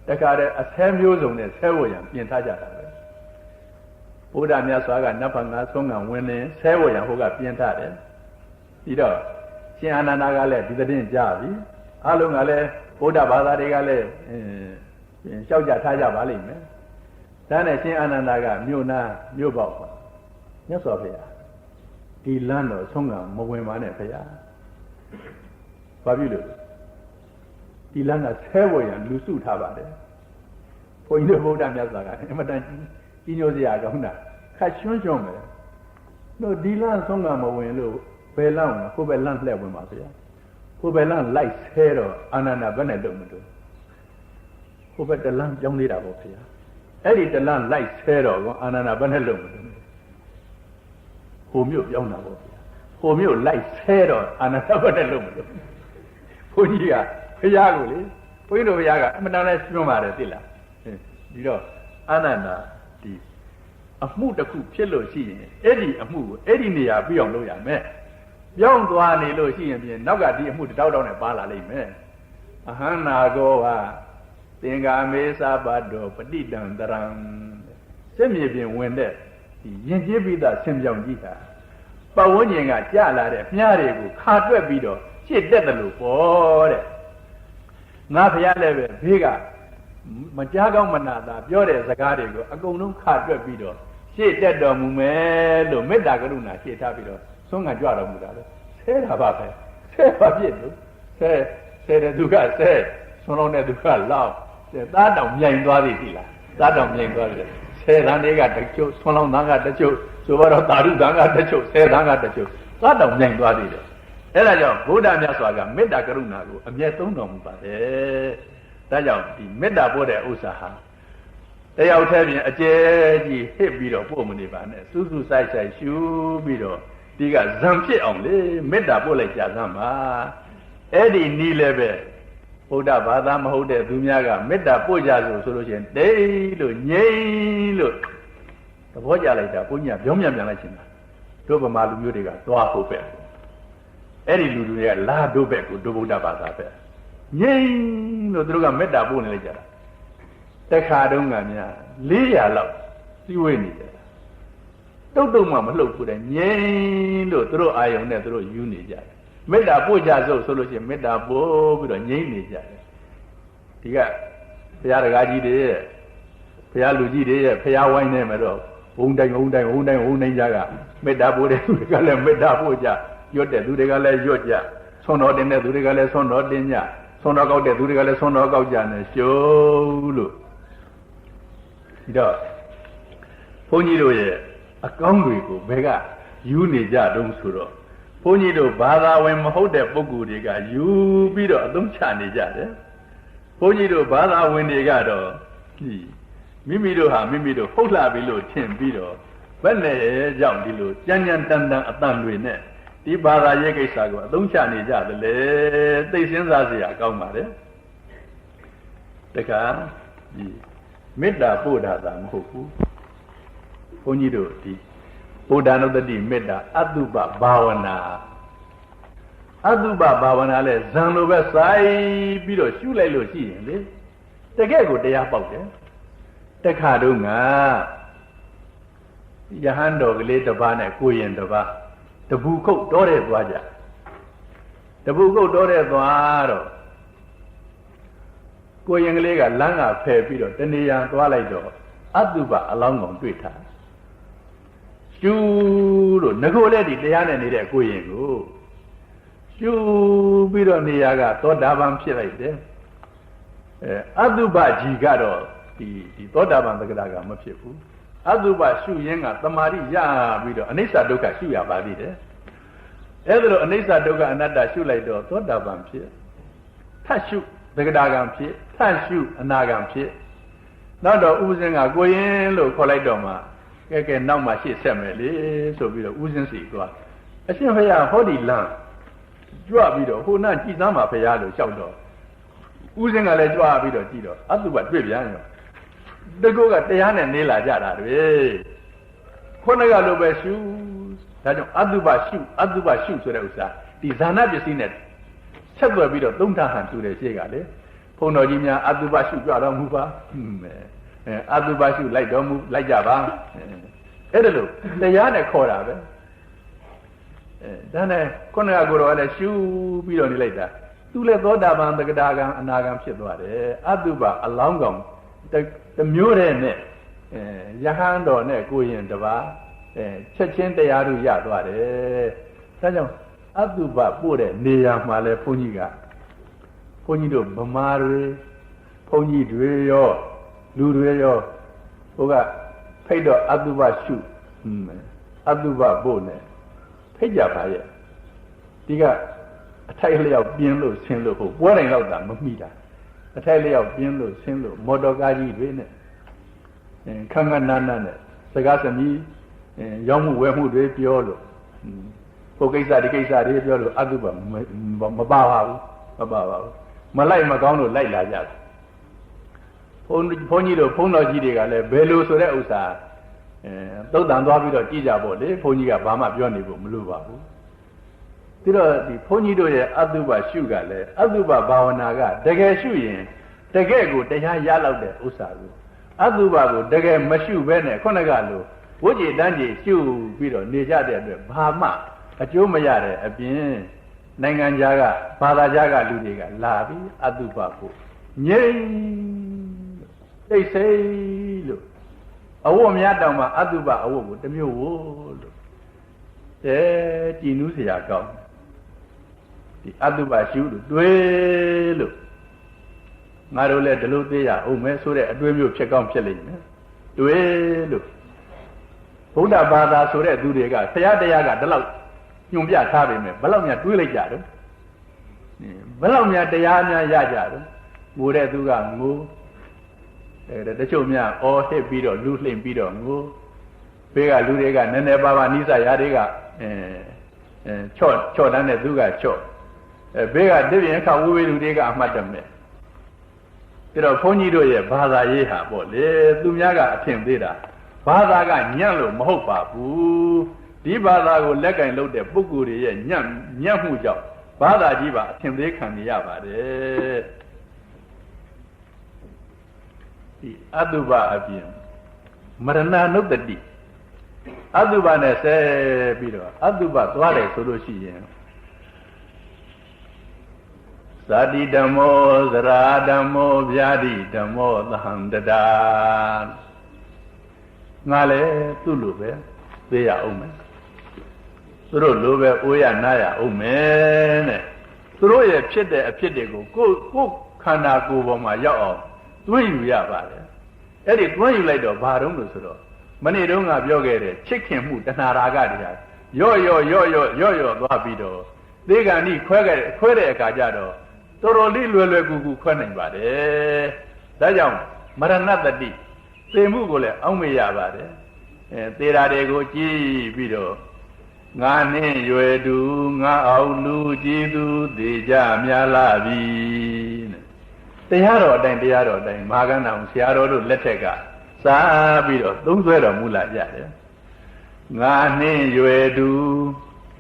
တခါတည်းအဆဲမျိုးစုံနဲ့ဆဲဝရံပြင်ထားကြတာပဲဘုရားမြတ်စွာကနတ်ဖန်ငါဆုံးကံဝင်နေဆဲဝရံဟိုကပြင်ထားတယ်ပြီးတော့ရှင်အာနန္ဒာကလည်းဒီသတင်းကြားပြီအလုံးကလည်းဘုရားဘာသာတွေကလည်းလျှောက်ကြထားကြပါလိမ့်မယ်ဒါနဲ့ရှင်အာနန္ဒာကမြို့ပေါက်ပါမြတ်စွာဘုရားဒီလမ်းတော်ဆုံးကံမဝင်ပါနဲ့ဘုရားဘာဖြစ်လို့ဒီလမ်းကဆဲဝရံလူစုထားပါတယ်ဘုန်းကြီးတို့ဗုဒ္ဓမြတ်စွာကအမတန်ကြီးညိုစရာကောင်းတာခက်ရွှွန်းမယ်တို့ဒီလမ်းဆုံးကံမဝင်လို့ဘယ်လမ်းကိုဘယ်လမ်းလှည့်ဝင်ပါဗျာဟိုဘယ်လမ်းလိုက်ဆဲတော့အာနန္ဒာဘယ်နဲ့တော့မတူဟိုဘက်တလမ်းကြောင်းသေးတာပေါ့ဗျာအဲ့ဒီတလမ်းလိုက်ဆဲတော့အာနန္ဒာဘယ်နဲ့လုံးမတူဟိုမြို့ပြောင်းတာပေါ့ဗျာ ဟိုမျိုးလိုက်ဆဲတော့အာနန္ဒဘတ်နဲ့လုံးမလို့ဘုန်းကြီးကဖရာကိုလေဘုန်းကြီးတို့ဖရာကအမှန်တမ်းလဲကျွမ်းပါတယ်သိလားဒီတော့အာနန္ဒဒီအမှုတစ်ခုဖြစ်လို့ရှိရင်အဲ့ဒီအမှုကိုအဲ့ဒီနေရာပြအောင်လုပ်ရမယ်ပြောင်းသွားနေလို့ရှိရင်ပြင်နောက်ကဒီအမှုတောက်တောက်နဲ့ပါလာလိမ့်မယ်အဟန္နာကောဟာသင်္ကာမေသဘတ်တော်ပဋိတံတရံစစ်မြေပြင်ဝင်တဲ့ဒီရင်ကျေးပြီးသားဆင်ပြောင်ကြီးဟာပတ်ဝန်းကျင်ကကြလာတဲ့မြားတွေကိုခါတွက်ပြီးတော့ရှစ်တက်တယ်လို့ပေါ့တဲ့ငါဖျားလည်းပဲဘေးကမကြားကောင်းမနာတာပြောတဲ့စကားတွေကိုအကုန်လုံးခါတွက်ပြီးတော့ရှစ်တက်တော်မူမယ်လို့မေတ္တာကရုဏာရှေ့ထားပြီးတော့ဆုံးခံကြွတော်မူတာလေဆဲတာပါပဲဆဲပါပြည့်လို့ဆဲတဲ့သူကဆဲဆုံးလုံးတဲ့သူကလောက်သားတောင်မြိုင်သွားသည်သိလားသားတောင်မြိုင်သွားတယ်ဆဲတန်းတွေကတချို့ဆုံးလုံးသားကတချို့ဆိုတော့တာရုတန်းကတချို့ဆဲတန်းကတချို့သားတောင်မြိုင်သွားသေးတယ်အဲ့ဒါကြောင့်ဘုရားမြတ်စွာကမေတ္တာကရုဏာကိုအမြဲသုံးတော်မူပါတယ်ဒါကြောင့်ဒီမေတ္တာပို့တဲ့ဥစ္စာဟာတယောက်တည်းပြင်အကျဲကြီးဟစ်ပြီးတော့ပို့မနေပါနဲ့စူးစူးဆိုင်ဆိုင်ရှူပြီးတော့ဒီကဇံဖြစ်အောင်လေမေတ္တာပို့လိုက်ကြစမ်းပါအဲ့ဒီနီးလည်းပဲဘုရားဘာသာမဟုတ်တဲ့သူများကမေတ္တာပို့ကြဆိုလို့ရှိရင်တိတ်လို့ငြိမ်လို့သဘောကျလိုက်တာဘုန်းကြီးကပြောင်းပြန်လိုက်ရှင်တာတို့ဗမာလူမျိုးတွေကသွားဖို့ပဲအဲ့ဒီလူတွေကလာတို့ဘက်ကိုတို့ဗုဒ္ဓဘာသာပဲငြိမ်လို့သူတို့ကမေတ္တာပို့နေလိုက်ကြတာတခါတုန်းကများ400လောက်စီးဝေးနေတယ်တုတ်မှမလှုပ်ဘူးတဲ့ငြိမ်လို့သူတို့အာယုံနဲ့သူတို့ယူနေကြတယ်မေတ္တာပို့ကြစို့ဆိုလို့ရှိရင်မေတ္တာပို့ပြီးတော့ငြိမ်နေကြတယ်ဒီကဘုရားတရားကြီးတွေရဲ့ဘုရားလူကြီးတွေရဲ့ဘုရားဝိုင်းနေမှာတော့ဝုန်းတိုင်းကြကမေတ္တာပို့တဲ့သူတွေကလည်းမေတ္တာပို့ကြရွတ်တဲ့သူတွေကလည်းရွတ်ကြဆွမ်းတော်တင်တဲ့သူတွေကလည်းဆွမ်းတော်တင်ကြဆွမ်းတော်ကောက်တဲ့သူတွေကလည်းဆွမ်းတော်ကောက်ကြနေရှုံးလို့ဒီတော့ဘုန်းကြီးတို့ရဲ့အကောင်းတွေကိုဘယ်ကယူနေကြတုံးဆိုတော့ဘုန်းကြီးတို့ဘာသာဝင်မဟုတ်တဲ့ပုဂ္ဂိုလ်တွေကယူပြီးတော့အသုံးချနေကြတယ်ဘုန်းကြီးတို့ဘာသာဝင်တွေကတော့မိမိတို့ဟာမိမိတို့ဟုတ်လာပြီလို့ထင်ပြီးတော့ဘယ်နဲ့ကြောင့်ဒီလိုကြမ်းကြမ်းတမ်းတမ်းအတန်တွေနဲ့ဒီဘာသာရေးကိစ္စကိုအသုံးချနေကြတယ်လေသိစဉ်းစားစရာကောင်းပါတယ်တခါဒီမေတ္တာပို့တာသာမဟုတ်ဘူးဘုန်းကြီးတို့ဒီဘုဒ္ဓနုတ္တိမေတ္တာအတုပဘာဝနာလဲဇံလိုပဲစိုက်ပြီးတော့ရှုလိုက်လို့ရှိရင်လေတကယ့်ကိုတရားပေါက်တယ်တခါတုန်းကယဟန်တော်ကလေးတစ်ပါးနဲ့ကိုရင်တစ်ပါးတပူခုတ်တောတဲ့သွားကြတပူခုတ်တောတဲ့သွားတော့ကိုရင်ကလေးကလမ်းကဖယ်ပြီးတော့တနေရာသွားလိုက်တော့အတုပအလောင်းကောင်တွေ့ထားရှူလို့ငကိုလည်းဒီတရားနဲ့နေတဲ့ကိုရင်ကိုရှူပြီးတော့နေရာကသောတာပန်ဖြစ်လိုက်တယ်အတုပကြီးကတော့ဒီသောတာပန်သက္ကရာကမဖြစ်ဘူးအတုပရှုရင်းကတမာရိရပြီးတော့အနိစ္စဒုက္ခရှုရပါသေးတယ်အဲ့ဒါလိုအနိစ္စဒုက္ခအနတ္တရှုလိုက်တော့သောတာပန်ဖြစ်ထပ်ရှုသက္ကရာကံဖြစ်ထပ်ရှုအနာကံဖြစ်နောက်တော့ဥပဇင်းကကိုရင်လို့ခေါ်လိုက်တော့မှကဲနောက်မှရှေ့ဆက်မယ်လေဆိုပြီးတော့ဥစဉ်စီသွားအရှင်ဘုရားဟောဒီလမ်းကြွပြီးတော့ဟိုနာကြည်သားမှာဘုရားလို့လျှောက်တော့ဥစဉ်ကလည်းကြွပြီးတော့ကြည်တော့အတုပတွေ့ပြန်ရောတကောကတရားနဲ့နေလာကြတာတွေခုနကလိုပဲရှုဒါကြောင့်အတုပရှုဆိုတဲ့ဥစ္စာဒီဇာနာပစ္စည်းနဲ့ဆက်သွယ်ပြီးတော့သုံးထဟန်တူတယ်ရှေ့ကလေဘုံတော်ကြီးများအတုပရှုကြတော်မူပါအတုပရှုလိုက်တော်မူလိုက်ကြပါအဲ့ဒါလို့တရားနဲ့ခေါ်တာပဲဒါနဲ့ခုနကကိုတော်ကလည်းရှုပြီးတော့နေလိုက်တာသူလည်းသောတာပန်သက္ကတာကံအနာကံဖြစ်သွားတယ်အတုပအလောင်းကောင်တမျိုးတဲ့နဲ့ယဟန်တော်နဲ့ကိုရင်တပါးချက်ချင်းတရားတို့ရသွားတယ်ဒါကြောင့်အတုပပို့တဲ့နေရာမှာလဲဘုန်းကြီးတို့ဗမာတွေဘုန်းကြီးတွေရောလူတွေရောဟိုကဖိတ်တော့အတုပရှုအတုပပို့နဲ့ဖိတ်ကြပါရဲ့ဒီကအထိုက်လျောက်ပြင်းလို့ဆင်းလို့ဟိုပွဲတိုင်းတော့တာမမိတာအထိုက်လျောက်ပြင်းလို့ဆင်းလို့မော်တော်ကားကြီးတွေနဲ့ခန်းခန်းနားနားနဲ့စကားသမီးရောင်းမှုဝယ်မှုတွေပြောလို့ ကိုယ်ကိစ္စဒီကိစ္စတွေပြောလို့အတုပမပါပါဘူးမပါပါဘူးမလိုက်မကောင်းလို့လိုက်လာကြတယ်ဘုန်းကြီးတို့ဘုန်းတော်ကြီးတွေကလည်းဘယ်လိုဆိုတဲ့ဥစ္စာသုတ်တန်သွားပြီးတော့ကြည်ကြပေါ့လေဘုန်းကြီးကဘာမှပြောနေဖို့မလိုပါဘူးပြီးတော့ဒီဘုန်းကြီးတို့ရဲ့အတုပရှုကလည်းအတုပဘာဝနာကတကယ်ရှုရင်တကယ်ကိုတရားရလောက်တဲ့ဥစ္စာကိုအတုပကိုတကယ်မရှုဘဲနဲ့ခုနကလိုဝိจิตတန်းကြီးရှုပြီးတော့နေကြတဲ့အတွက်ဘာမှအကျိုးမရတဲ့အပြင်နိုင်ငံခြားကဘာသာခြားကလူတွေကလာပြီးအတုပကိုငြိမ့်သိစိတ်လို့အဝတ်များတောင်မှအတုပအဝတ်ကိုတစ်မျိုးဝလို့ကြည်နူးเสียကောင်းဒီအတုပရှုလို့တွေးလို့ငါတို့လည်းဒီလိုသိရအောင်မဲဆိုတဲ့အတွေးမျိုးဖြစ်ကောင်းဖြစ်လိမ့်မယ်တွေးလို့ဗုဒ္ဓဘာသာဆိုတဲ့သူတွေကဆရာတရားကဒီလောက်ညွန်ပြထားပေမဲ့ဘယ်လောက်များတွေးလိုက်ကြတော့ဘယ်လောက်များတရားများရကြတော့ငိုတဲ့သူကငိုတချို့များအော်ဟစ်ပြီးတော့လူလှိမ့်ပြီးတော့ငိုဘေးကလူတွေကနည်းနည်းပါးပါးနိစ္စရာတွေကချော့တန်းတဲ့သူကချော့ဘေးကတပြင်းခါဝေးဝေးလူတွေကအမှတ်တမဲ့ပြီးတော့ဘုန်းကြီးတို့ရဲ့ဘာသာရေးဟာပေါ့လေသူများကအထင်သေးတာဘာသာကညံ့လို့မဟုတ်ပါဘူးဒီဘာသာကိုလက်ကင်လုပ်တဲ့ပုဂ္ဂိုလ်တွေရဲ့ညံ့မှုကြောင့်ဘာသာကြီးပါအထင်သေးခံနေရပါတယ်ဒီအတုပအပြင်မရဏနုတ္တိအတုပနဲ့ဆဲပြီးတော့အတုပသွားတယ်ဆိုလို့ရှိရင်ဇာတိဓမ္မောသရာဓမ္မောဗျာတိဓမ္မောသဟံတတာငါလည်းသူ့လိုပဲသိရအောင်မယ်သူတို့လိုပဲအိုးရနားရအောင်မယ်တဲ့သူတို့ရဲ့ဖြစ်တဲ့အဖြစ်တွေကိုကိုယ်ခန္ဓာကိုယ်ပေါ်မှာရောက်အောင်သွင်းယူရပါတယ်အဲ့ဒီသွင်းယူလိုက်တော့ဘာတုံးလို့ဆိုတော့မနေ့တုန်းကပြောခဲ့တဲ့ချစ်ခင်မှုတဏှာရာဂတွေဟာရော့သွားပြီးတော့သေဂန်ဤခွဲတဲ့အခါကျတော့တော်တော်လေးလွယ်ကူခွဲနိုင်ပါတယ်ဒါကြောင့်မရဏတတိသေမှုကိုလည်းအောက်မေ့ရပါတယ်သေတာတွေကိုကြည့်ပြီးတော့ငါနှင်းရွယ်သူငါအောင်လူကြည်သူသေကြများလာပြီတရားတော်အတိုင်းမဟာကဏ္ဍအောင်ဆရာတော်တို့လက်ထက်ကစားပြီးတော့သုံးဆွဲတော်မူလာကြတယ်ငါနှင်းရွယ်သူ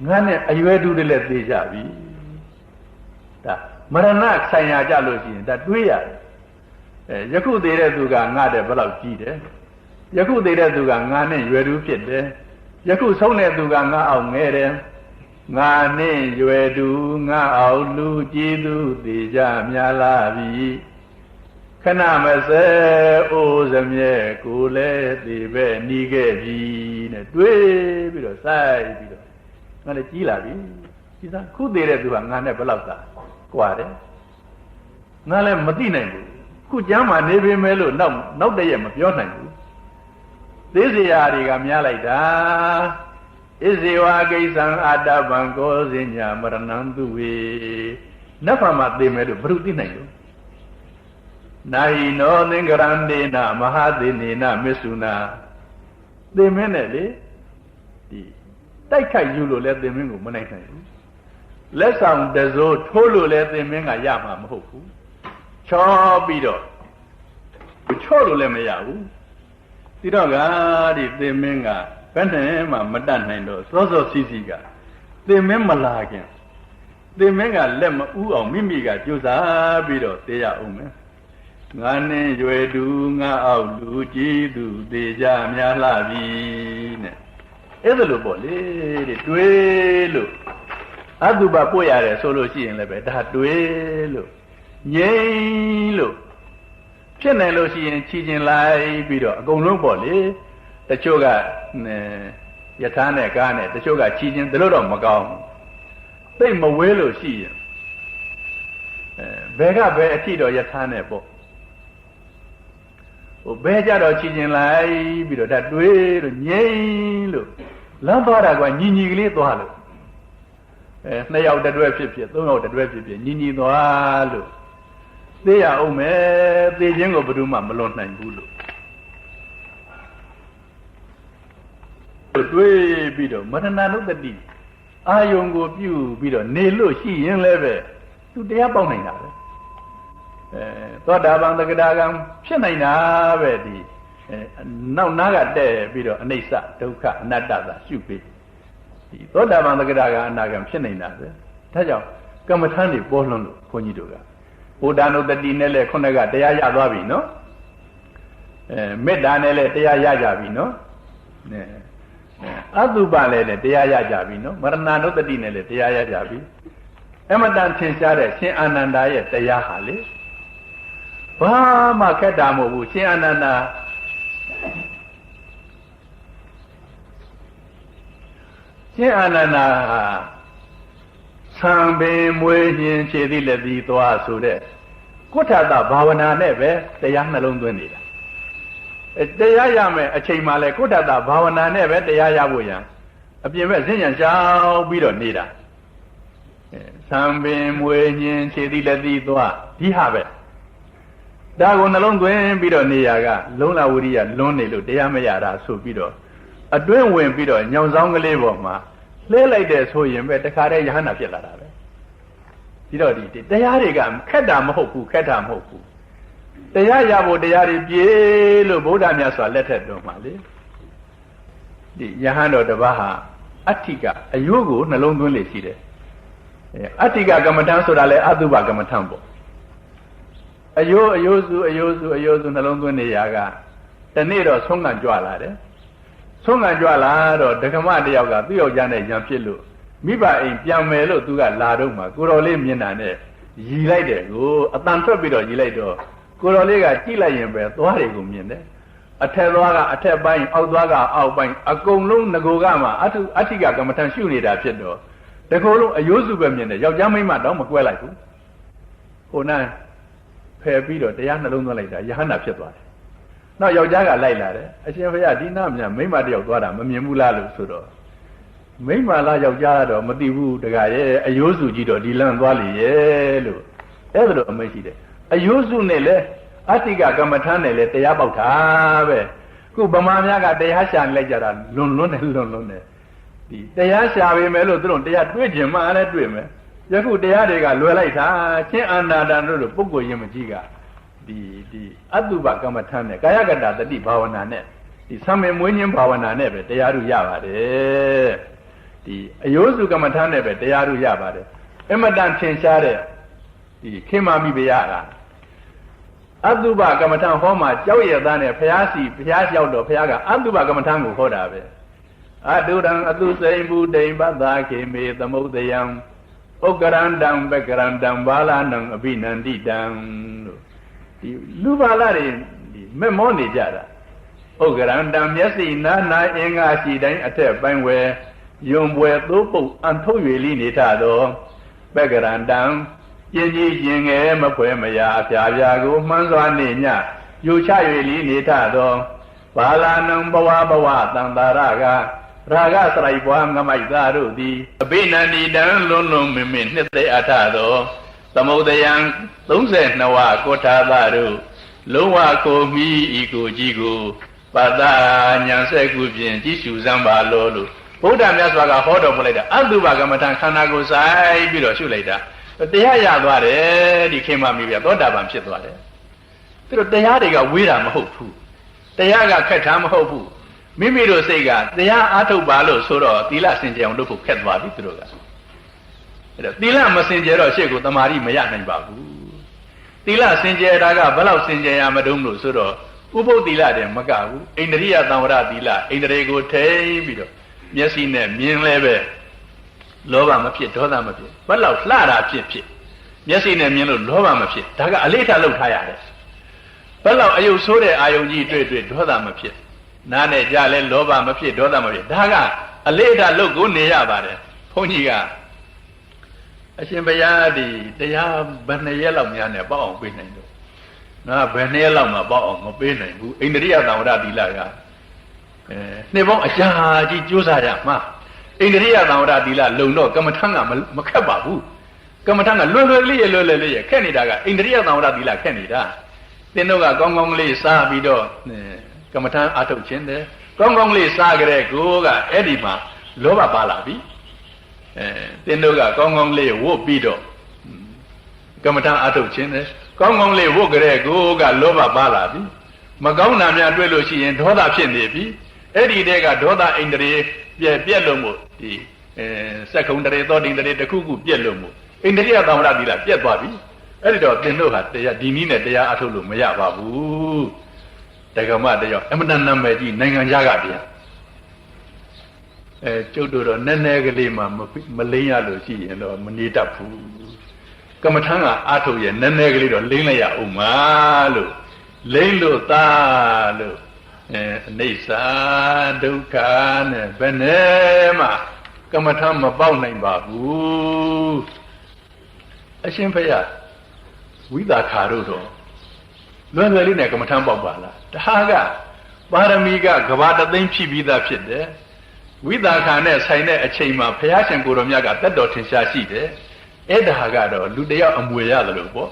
ငါနဲ့အရွယ်သူတွေလည်းသေကြပြီဒါမရဏဆိုင်ရာကြလို့ရှိရင်ဒါတွေးရတယ်ယခုသေးတဲ့သူကငါတဲ့ဘယ်လောက်ကြီးတယ်ယခုသေးတဲ့သူကငါနဲ့ရွယ်သူဖြစ်တယ်ယခုဆုံးတဲ့သူကငါအောင်ငဲတယ်ငါနဲ့ရွယ်သူငါအောင်လူကြည်သူသေကြများလာပြီခဏမစဲအိုးစမြဲကိုလည်းသေပဲနီးခဲ့ပြီနဲ့တွေးပြီးတော့စိုက်ပြီးတော့ငါလည်းကြီးလာပြီကြီးသားခုသေးတဲ့သူကငါနဲ့ဘယ်လောက်သာကွာတယ်ငါလည်းမသိနိုင်ဘူးခုကျမ်းမှာနေပေမဲ့လို့နောက်တည့်မပြောနိုင်ဘူးသေးစရာတွေကများလိုက်တာဣဇေဝကိစ္စံအာတဗံကောဇိညာမရဏံသူဝေနတ်ဖာမှာသိမယ်လို့ဘယ်လိုသိနိုင်လို့နာဟိနောသင်္ကရန္ဒေနမဟာသေနေနမစ္ဆုနာသိမင်းနဲ့လေဒီတိုက်ခိုက်ယူလို့လည်းသိမင်းကိုမနိုင်နိုင်ဘူးလက်ဆောင်တစိုးထိုးလို့လည်းသိမင်းကရမှာမဟုတ်ဘူးချောပြီးတော့ချောလို့လည်းမရဘူးဒီတော့ကဒီသိမင်းကဘယ်နဲ့မှမတတ်နိုင်တော့စောစီစီကသိမင်းမလာခင်သိမင်းကလက်မဥအောင်မိမိကကြိုးစားပြီးတော့သိရအောင်မယ်ငါနဲ့ရွယ်သူငါအောက်လူကြည်သူသေကြများလှပြီနဲ့အဲ့ဒါလိုပေါ့လေတဲ့တွေးလို့အတုပပို့ရတယ်ဆိုလို့ရှိရင်လည်းပဲဒါတွေးလို့ငြိမ်းလို့ဖြစ်နိုင်လို့ရှိရင်ချီကျင်လိုက်ပြီးတော့အကုန်လုံးပေါ့လေတချို့ကယထာနဲ့ကားနဲ့တချို့ကချီကျင်တို့တော့မကောင်းသိမဝဲလို့ရှိရင်ဘယ်ကဘယ်အထိတော့ယထာနဲ့ပေါ့ဘယ်ကြတော့ချီကျင်လိုက်ပြီးတော့ဒါတွေးလို့ငြိမ်းလို့လမ်းသွားတာကညီကလေးသွားလို့နှစ်ယောက်တတွဲဖြစ်သုံးယောက်တတွဲဖြစ်ညီသွားလို့သိရအောင်မယ်သိခြင်းကိုဘယ်သူမှမလွန်နိုင်ဘူးလို့တွေးပြီးတော့မရဏနုတ္တိ အာယုံကိုပြုပြီးတော့နေလို့ရှိရင်လည်းပဲသူတရားပေါက်နိုင်တာပဲသောတာပန်သက္ကတာကံဖြစ်နိုင်တာပဲဒီနောက်နားကတဲ့ပြီးတော့အနိစ္စဒုက္ခအနတ္တသာရှုပြီးဒီသောတာပန်သက္ကတာကအနာဂံဖြစ်နိုင်တာပဲဒါကြောင့်ကမ္မထမ်းတွေပေါ်လွန်းလို့ခွန်ကြီးတို့ကဘုဒ္ဓနုတ္တိနဲ့လည်းခုနကတရားရသွားပြီနော်မေတ္တာနဲ့လည်းတရားရကြပြီနော်အတုပလည်းတရားရကြပြီနော်မရဏနုတ္တိနဲ့လည်းတရားရကြပြီအမတန်ထင်ရှားတဲ့ရှင်အာနန္ဒာရဲ့တရားဟာလေဘာမှခက်တာမဟုတ်ဘူးရှင်အာနန္ဒာရှင်အာနန္ဒာဟာသံပင်မွေးခြင်းခြေသည့်လက်သီးသွားဆိုတဲ့ကုဋ္ဌတဘာဝနာနဲ့ပဲတရားနှလုံးသွင်းနေတာတရားရမယ်အချိန်မှလည်းကုဋ္ဌတဘာဝနာနဲ့ပဲတရားရဖို့ရန်အပြင်ဘက်ဈဉ္ဉံရှောင်ပြီးတော့နေတာသံပင်မွေးခြင်းခြေသည့်လက်သီးသွားဒီဟာပဲဒါကိုနှလုံးသွင်းပြီးတော့နေရကလုံလဝိရိယလွန်းနေလို့တရားမရတာဆိုပြီးတော့အတွင်းဝင်ပြီးတော့ညောင်ဆောင်ကလေးပေါ်မှာလှဲလိုက်တဲ့ဆိုရင်ပဲတခါတည်းယဟနာဖြစ်လာတာပဲဒီတော့ဒီတရားတွေကခက်တာမဟုတ်ဘူးခက်တာမဟုတ်ဘူးတရားရဖို့တရားတွေပြေလို့ဗုဒ္ဓမြတ်စွာလက်ထက်တော်မှာလေဒီယဟန်တော်တစ်ပါးဟာအဋ္ဌိကအယုကိုနှလုံးသွင်းလေရှိတယ်အဋ္ဌိကကမ္မထံဆိုတာလေအတုပကမ္မထံပေါ့အယုစုနှလုံးသွင်းနေရကတနေ့တော့ဆုံးခံကြွလာတယ်ဆုံးခံကြွလာတော့ဒကမတယောက်ကသူ့ယောက်ျားနဲ့ရံဖြစ်လို့မိဘအိမ်ပြန်မယ်လို့သူကလာတော့မှကိုတော်လေးမြင်တာနဲ့ရီလိုက်တယ်ကိုအတန်ထွက်ပြီးတော့ရီလိုက်တော့ကိုတော်လေးကကြည့်လိုက်ရင်ပဲသွားတွေကိုမြင်တယ်အထက်သွားကအထက်ပိုင်းအောက်သွားကအောက်ပိုင်းအကုန်လုံးငကိုကမှအဋ္ဌိကကမ္မထံရှုနေတာဖြစ်တော့တကူလုံးအယုစုပဲမြင်တယ်ယောက်ျားမိန်းမတော့မကွဲလိုက်ဘူးဟိုနာဖယ်ပြီးတော့တရားနှလုံးသွင်းလိုက်တာယဟန္တာဖြစ်သွားတယ်နောက်ယောက်ျားကလိုက်လာတယ်အရှင်ဘုရားဒီနာမြမိန်းမတယောက်သွားတာမမြင်ဘူးလားလို့ဆိုတော့မိန်းမလားယောက်ျားတော့မသိဘူးတခါရဲ့အယိုးစုကြီးတော့ဒီလမ်းသွားလေရဲ့လို့အဲ့ဒါလိုအမိန့်ရှိတယ်အယိုးစုနဲ့လေအတ္တိကကမ္မထမ်းနဲ့လေတရားပေါက်တာပဲခုဗမာများကတရားရှာနေလိုက်ကြတာလွန်တယ်ဒီတရားရှာပေမဲ့လို့သူတို့တရားတွေးကျင်မှလည်းတွေးမယ်ယခုတရားတွေကလွယ်လိုက်တာချင်းအာနာတန်တို့ပုဂ္ဂိုလ်ရင်မကြီးကဒီအတုပကမ္မထမ်းနဲ့ကာယကတတတိဘာဝနာနဲ့ဒီသံမေမွေးခြင်းဘာဝနာနဲ့ပဲတရားတို့ရပါတယ်ဒီအယောစုကမ္မထမ်းနဲ့ပဲတရားတို့ရပါတယ်အမတန်ထင်ရှားတဲ့ဒီခေမာမိဘယကအတုပကမ္မထမ်းဟောမှာကြောက်ရသားနဲ့ဘုရားရောက်တော့ဘုရားကအတုပကမ္မထမ်းကိုဟောတာပဲအတုရံအတုစိမ်ဘူတိမ်ပတ္တာခေမေသမုဒ္ဒယံဥက္ကရန္တံပက္ကရန္တံဘာလနံအဘိနန္တိတံလို့ဒီလူပါလာတွေဒီမက်မောနေကြတာဥက္ကရန္တံမျက်စိနာနာအင်္ဂါရှိတိုင်းအထက်ပိုင်းဝဲယုံပွဲသိုးပုတ်အန်ထုတ်၍လိနေထသောပက္ကရန္တံကျင်ကြီးကျင်ငယ်မဖွဲမရာအပြာပြာကိုမှန်းစွာနေညယူချ၍လိနေထသောဘာလနံဘဝတံတာရကရာဂစရိုက်ပွားငမိုက်သားတို့သည်အဘိနန္တိတံလွန်လွန်မင်းမင်းနှစ်သိအထသောသမုဒ္ဒယံ32ဝါကောထာသတို့လုံးဝကိုမိဤကိုကြီးကိုပါဒညာဆက်ခုဖြင့်ကြည်ရှုစမ်းပါလောလို့ဘုရားမြတ်စွာကဟောတော်မူလိုက်တာအတုပကမ္မထံခန္ဓာကိုယ်ဆိုင်ပြီးတော့ရှုလိုက်တာတရားရသွားတယ်ဒီခေမမိပြသောတာပန်ဖြစ်သွားတယ်သူတို့တရားတွေကဝေးတာမဟုတ်ဘူးတရားကခက်တာမဟုတ်ဘူးမိမိတို့စိတ်ကတရားအားထုတ်ပါလို့ဆိုတော့သီလစင်ကြယ်အောင်လုပ်ဖို့ခက်သွားပြီသူတို့ကအဲ့တော့သီလမစင်ကြယ်တော့ရှေ့ကိုတမာရီမရနိုင်ပါဘူးသီလစင်ကြယ်တာကဘယ်လောက်စင်ကြယ်ရမတုံးလို့ဆိုတော့ဥပုသ်သီလတည်းမကဘူးဣန္ဒြိယသံဝရသီလဣန္ဒြေကိုထိန်းပြီးတော့မျက်စိနဲ့မြင်လဲပဲလောဘမဖြစ်ဒေါသမဖြစ်ဘယ်လောက်လှတာဖြစ်မျက်စိနဲ့မြင်လို့လောဘမဖြစ်ဒါကအလေးထားလုပ်ထားရတယ်ဘယ်လောက်အယုတ်ဆိုးတဲ့အာယုံကြီးတွေ့ဒေါသမဖြစ်နားနဲ့ကြားလဲလောဘမဖြစ်ဒေါသမဖြစ်ဒါကအလေးထားလုပ်ကိုနေရပါတယ်ဘုန်းကြီးကအရှင်ဘုရားဒီတရားဘယ်နှစ်ရက်လောက်များနဲ့ပေါ့အောင်ပေးနိုင်တော့ငါဘယ်နှစ်ရက်လောက်မှပေါ့အောင်မပေးနိုင်ဘူးဣန္ဒြိယသံဝရသီလကနှစ်ပေါင်းအကြာကြီးကြိုးစားရမှာဣန္ဒြိယသံဝရသီလလုံတော့ကမ္မထံကမခက်ပါဘူးကမ္မထံကလွယ်လေးရခက်နေတာကဣန္ဒြိယသံဝရသီလခက်နေတာသင်တို့ကကောင်းကောင်းလေးစားပြီးတော့ကမ္မထံအာထုတ်ခြင်းတယ်ကောင်းကောင်းလေးစားကြတဲ့ကိုကအဲ့ဒီမှာလောဘပါလာပြီ တင်းတို့ကကောင်းကောင်းလေးဝုတ်ပြီးတော့ကမ္မထာအထုတ်ခြင်းနဲ့ကောင်းကောင်းလေးဝုတ်ကြတဲ့ကိုကလောဘပါလာပြီမကောင်းတာများတွေ့လို့ရှိရင်ဒေါသဖြစ်နေပြီအဲ့ဒီတည်းကဒေါသအိန္ဒြေပြက်လို့မို့ဒီစက္ကုံတရေသောတိတရေတစ်ခုခုပြက်လို့မို့အိန္ဒြေသံဝရသီလပြက်သွားပြီအဲ့ဒီတော့သင်တို့ဟာတရားဒီနည်းနဲ့တရားအထုတ်လို့မရပါဘူးတက္ကမတရားအမှန်တန်နာမည်ကြီးနိုင်ငံခြားကတရားကျုပ်တို့တော့နည်းနည်းကလေးမှမလိမ့်ရလို့ရှိရင်တော့မနေတတ်ဘူးကမ္မထံကအထုတ်ရဲ့နည်းနည်းကလေးတော့လိမ့်လိုက်ရအောင်ပါလို့လိမ့်လို့သားလို့အနိစ္စဒုက္ခနဲ့ဘယ်နဲ့မှကမ္မထံမပေါက်နိုင်ပါဘူးအရှင်ဘုရားဝိသခါတို့တော့လွယ်လွယ်လေးနဲ့ကမ္မထံပေါက်ပါလားဒါကပါရမီကကဘာတသိန်းဖြည့်ပြီးသားဖြစ်တယ်ဝိသခါနဲ့ဆိုင်တဲ့အချိန်မှာဘုရားရှင်ကိုယ်တော်မြတ်ကတတ်တော်ထင်ရှားရှိတယ်အဲ့ဒါကတော့လူတယောက်အမွေရတယ်လို့ပေါ့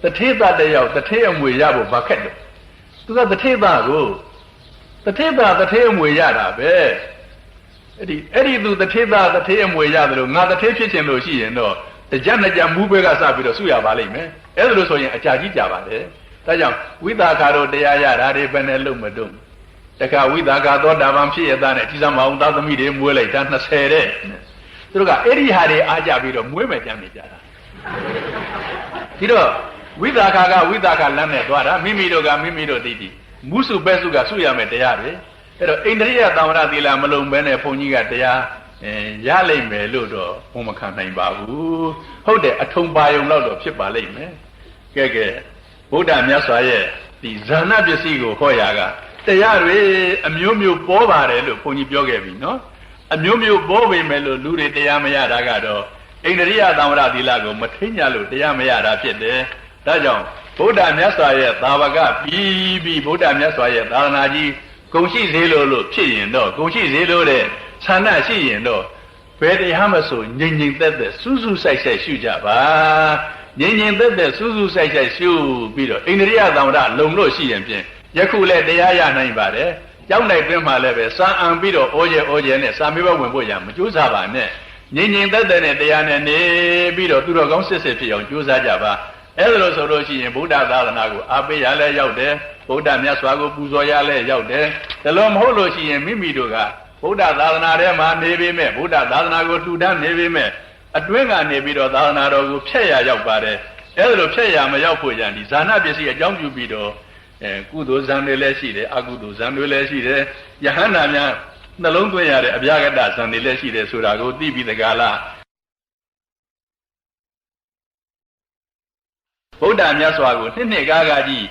တထေသတယောက်တထေအမွေရဖို့ဘာခက်တယ်သူကတထေသကိုတထေအမွေရတာပဲအဲ့ဒီသူတထေသတထေအမွေရတယ်လို့ငါတထေဖြစ်ခြင်းလို့ရှိရင်တော့တကြနှစ်ကြမူးဘဲကစပြီးတော့ဆုရပါလိမ့်မယ်အဲ့ဒါလို့ဆိုရင်အကြာကြီးကြပါတယ်ဒါကြောင့်ဝိသခါတို့တရားရတာတွေဘယ်နဲ့လုံးမတုံးတခါဝိသခါသောတာပန်ဖြစ်ရတဲ့ကြီးစားမအောင်သားသမီးတွေမွေးလိုက်တာ20တဲ့သူတို့ကအဲ့ဒီဟာတွေအားကြပြီးတော့မွေးမယ်ကြမ်းနေကြတာဒီတော့ဝိသခါကဝိသခါလမ်းနဲ့သွားတာမိမိတို့ကမိမိတို့သိသိမုစုပဲစုကဆုရမယ်တရားတွေအဲ့တော့အိန္ဒြိယသံဝရသီလမလုံးဘဲနဲ့ဘုန်းကြီးကတရားရလိမ့်မယ်လို့တော့ဘုံမခံနိုင်ပါဘူးဟုတ်တယ်အထုံပါယုံတော့ဖြစ်ပါလိမ့်မယ်ကဲဗုဒ္ဓမြတ်စွာရဲ့ဒီဇာဏပစ္စည်းကိုဟောရာကတရားတွေအမျိုးမျိုးပေါ်ပါတယ်လို့ဘုန်းကြီးပြောခဲ့ပြီနော်အမျိုးမျိုးပေါ်ပေမဲ့လို့လူတွေတရားမရတာကတော့အိန္ဒြိယသံဝရသီလကိုမထိညာလို့တရားမရတာဖြစ်တယ်ဒါကြောင့်ဗုဒ္ဓမြတ်စွာရဲ့သာဝကပြီးဗုဒ္ဓမြတ်စွာရဲ့သာသနာကြီးဂုဏ်ရှိစေလို့ဖြစ်ရင်တော့ဂုဏ်ရှိစေလို့တဲ့ဌာနရှိရင်တော့ဘယ်တရားမဆိုငြိမ်ငြိမ်သက်သက်စူးစူးဆိုင်ဆိုင်ရှုကြပါငြိမ်ငြိမ်သက်သက်စူးစူးဆိုင်ဆိုင်ရှုပြီးတော့အိန္ဒြိယသံဝရလုံလို့ရှိရင်ဖြင့်ယခုလည်းတရားရနိုင်ပါတယ်ကြောင်းနိုင်တွင်မှလည်းပဲစာအံပြီးတော့ဩကျဲနဲ့စာမေးပွဲဝင်ဖို့ရမကြိုးစားပါနဲ့ငြိမ်ငြိမ်သက်သက်နဲ့တရားနဲ့နေပြီးတော့သူတော်ကောင်းစစ်စစ်ဖြစ်အောင်ကြိုးစားကြပါအဲ့ဒါလို့ဆိုလို့ရှိရင်ဗုဒ္ဓသာသနာကိုအားပေးရလဲရောက်တယ်ဗုဒ္ဓမြတ်စွာကိုပူဇော်ရလဲရောက်တယ်ဒါလို့မဟုတ်လို့ရှိရင်မိမိတို့ကဗုဒ္ဓသာသနာထဲမှာနေပေမဲ့ဗုဒ္ဓသာသနာကိုထူထမ်းနေပေမဲ့အတွင်းကနေပြီးတော့သာသနာတော်ကိုဖျက်ရရောက်ပါတယ်အဲ့ဒါလို့ဖျက်ရမရောက်ဖို့ကြံဒီဇာနာပစ္စည်းအကြောင်းပြုပြီးတော့ကုသိုလ်ဇံတွေလည်းရှိတယ်အကုသိုလ်ဇံတွေလည်းရှိတယ်ယဟန္တာများနှလုံးသွင်းရတဲ့အဗျာဂတဇံတွေလည်းရှိတယ်ဆိုတာကိုသိပြီးတကားလားဗုဒ္ဓမြတ်စွာကိုနှစ်ကားကြီး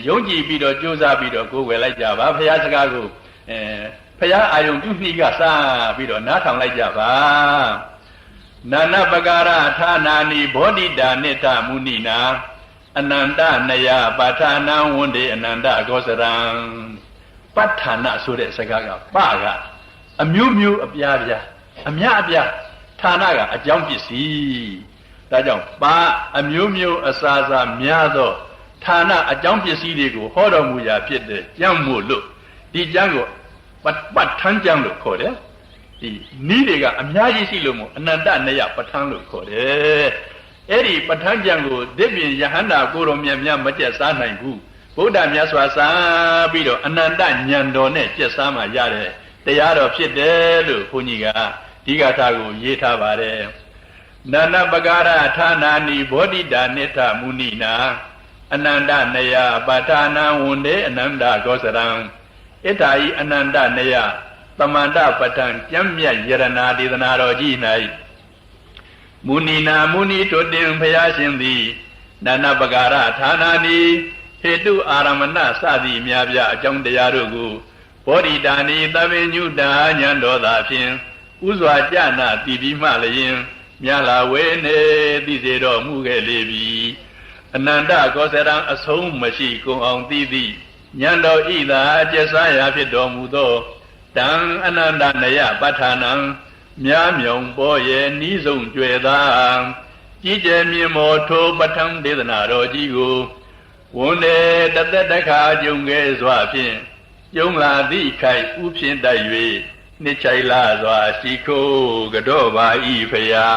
ယုံကြည်ပြီးတော့ကြိုးစားပြီးတော့ကိုယ်ဝယ်လိုက်ကြပါဘုရားစကားကိုဘုရားအာယုံပြုနှီးကစားပြီးတော့နားထောင်လိုက်ကြပါနာနပကာရဌာနာနိဘောဓိတာနိထမုနိနာအနန္တနယပါဌာနံဝန္ဒေအနန္တကောစရံပဋ္ဌာနဆိုတဲ့စကားကပကအမျိုးမျိုးအပြားပြားအများအပြားဌာနကအကြောင်းပစ္စည်းဒါကြောင့်ပါအမျိုးမျိုးအစာစာများသောဌာနအကြောင်းပစ္စည်းတွေကိုဟောတော်မူရာဖြစ်တဲ့ကျမ်းမို့လို့ဒီကျမ်းကိုပဋ္ဌာန်းကျမ်းလို့ခေါ်တယ်ဒီနီးတွေကအများကြီးရှိလို့မို့အနန္တနယပဋ္ဌာန်းလို့ခေါ်တယ်အဲ့ဒီပဋ္ဌာန်းကျမ်းကိုဒီပြင်ယဟန္တာကိုတော်မြတ်မကျက်စားနိုင်ဘူးဗုဒ္ဓမြတ်စွာစားပြီးတော့အနန္တဉာဏ်တော်နဲ့ကျက်စားမှရတဲ့တရားတော်ဖြစ်တယ်လို့ဘုန်းကြီးကဒီဂါထာကိုရေးထားပါတယ်နာနပကာရဌာနာနိဘောဓိတာနိထမုနိနာအနန္တနယပါဌာနံဝန္ဒေအနန္တကောစရံဣဋ္ဌာဤအနန္တနယသမန္တပဋ္ဌံကျမ်းမြတ်ယရနာဒေသနာတော်ကြီး၌မုနိနာမုနိတို့တင်ဘုရားရှင်သည်နာနပကာရဌာနာနိဟေတုအာရမဏစသည်အများပြအကြောင်းတရားတို့ကိုဘောဓိတာနိသဗ္ဗညုတာဉာဏ်တော်သာဖြင့်ဥစွာကြနာတည်ပြီးမှလျင်မြတ်လာဝေနေသိစေတော်မူခဲ့လေပြီအနန္တကောစရံအဆုံးမရှိကုန်အောင်သိသည်ဉာဏ်တော်ဤသာအကျက်စားရာဖြစ်တော်မူသောတံအနန္တနယပဋ္ဌာနံမြားမြုံပေါ်ရဲ့နီးဆုံးကြွယ်သာကြီးကျယ်မြင့်မောထိုပဋ္ဌာန်းဒေသနာတော်ကြီးကိုဝန်နေတသက်တခါကြုံခဲ့စွာဖြင့်ကျုံလာသည့်ခိုက်ဥဖြင့်တိုက်၍ နှစ်ချိုင်လာစွာရှိခိုးကြောပါဤဖရာ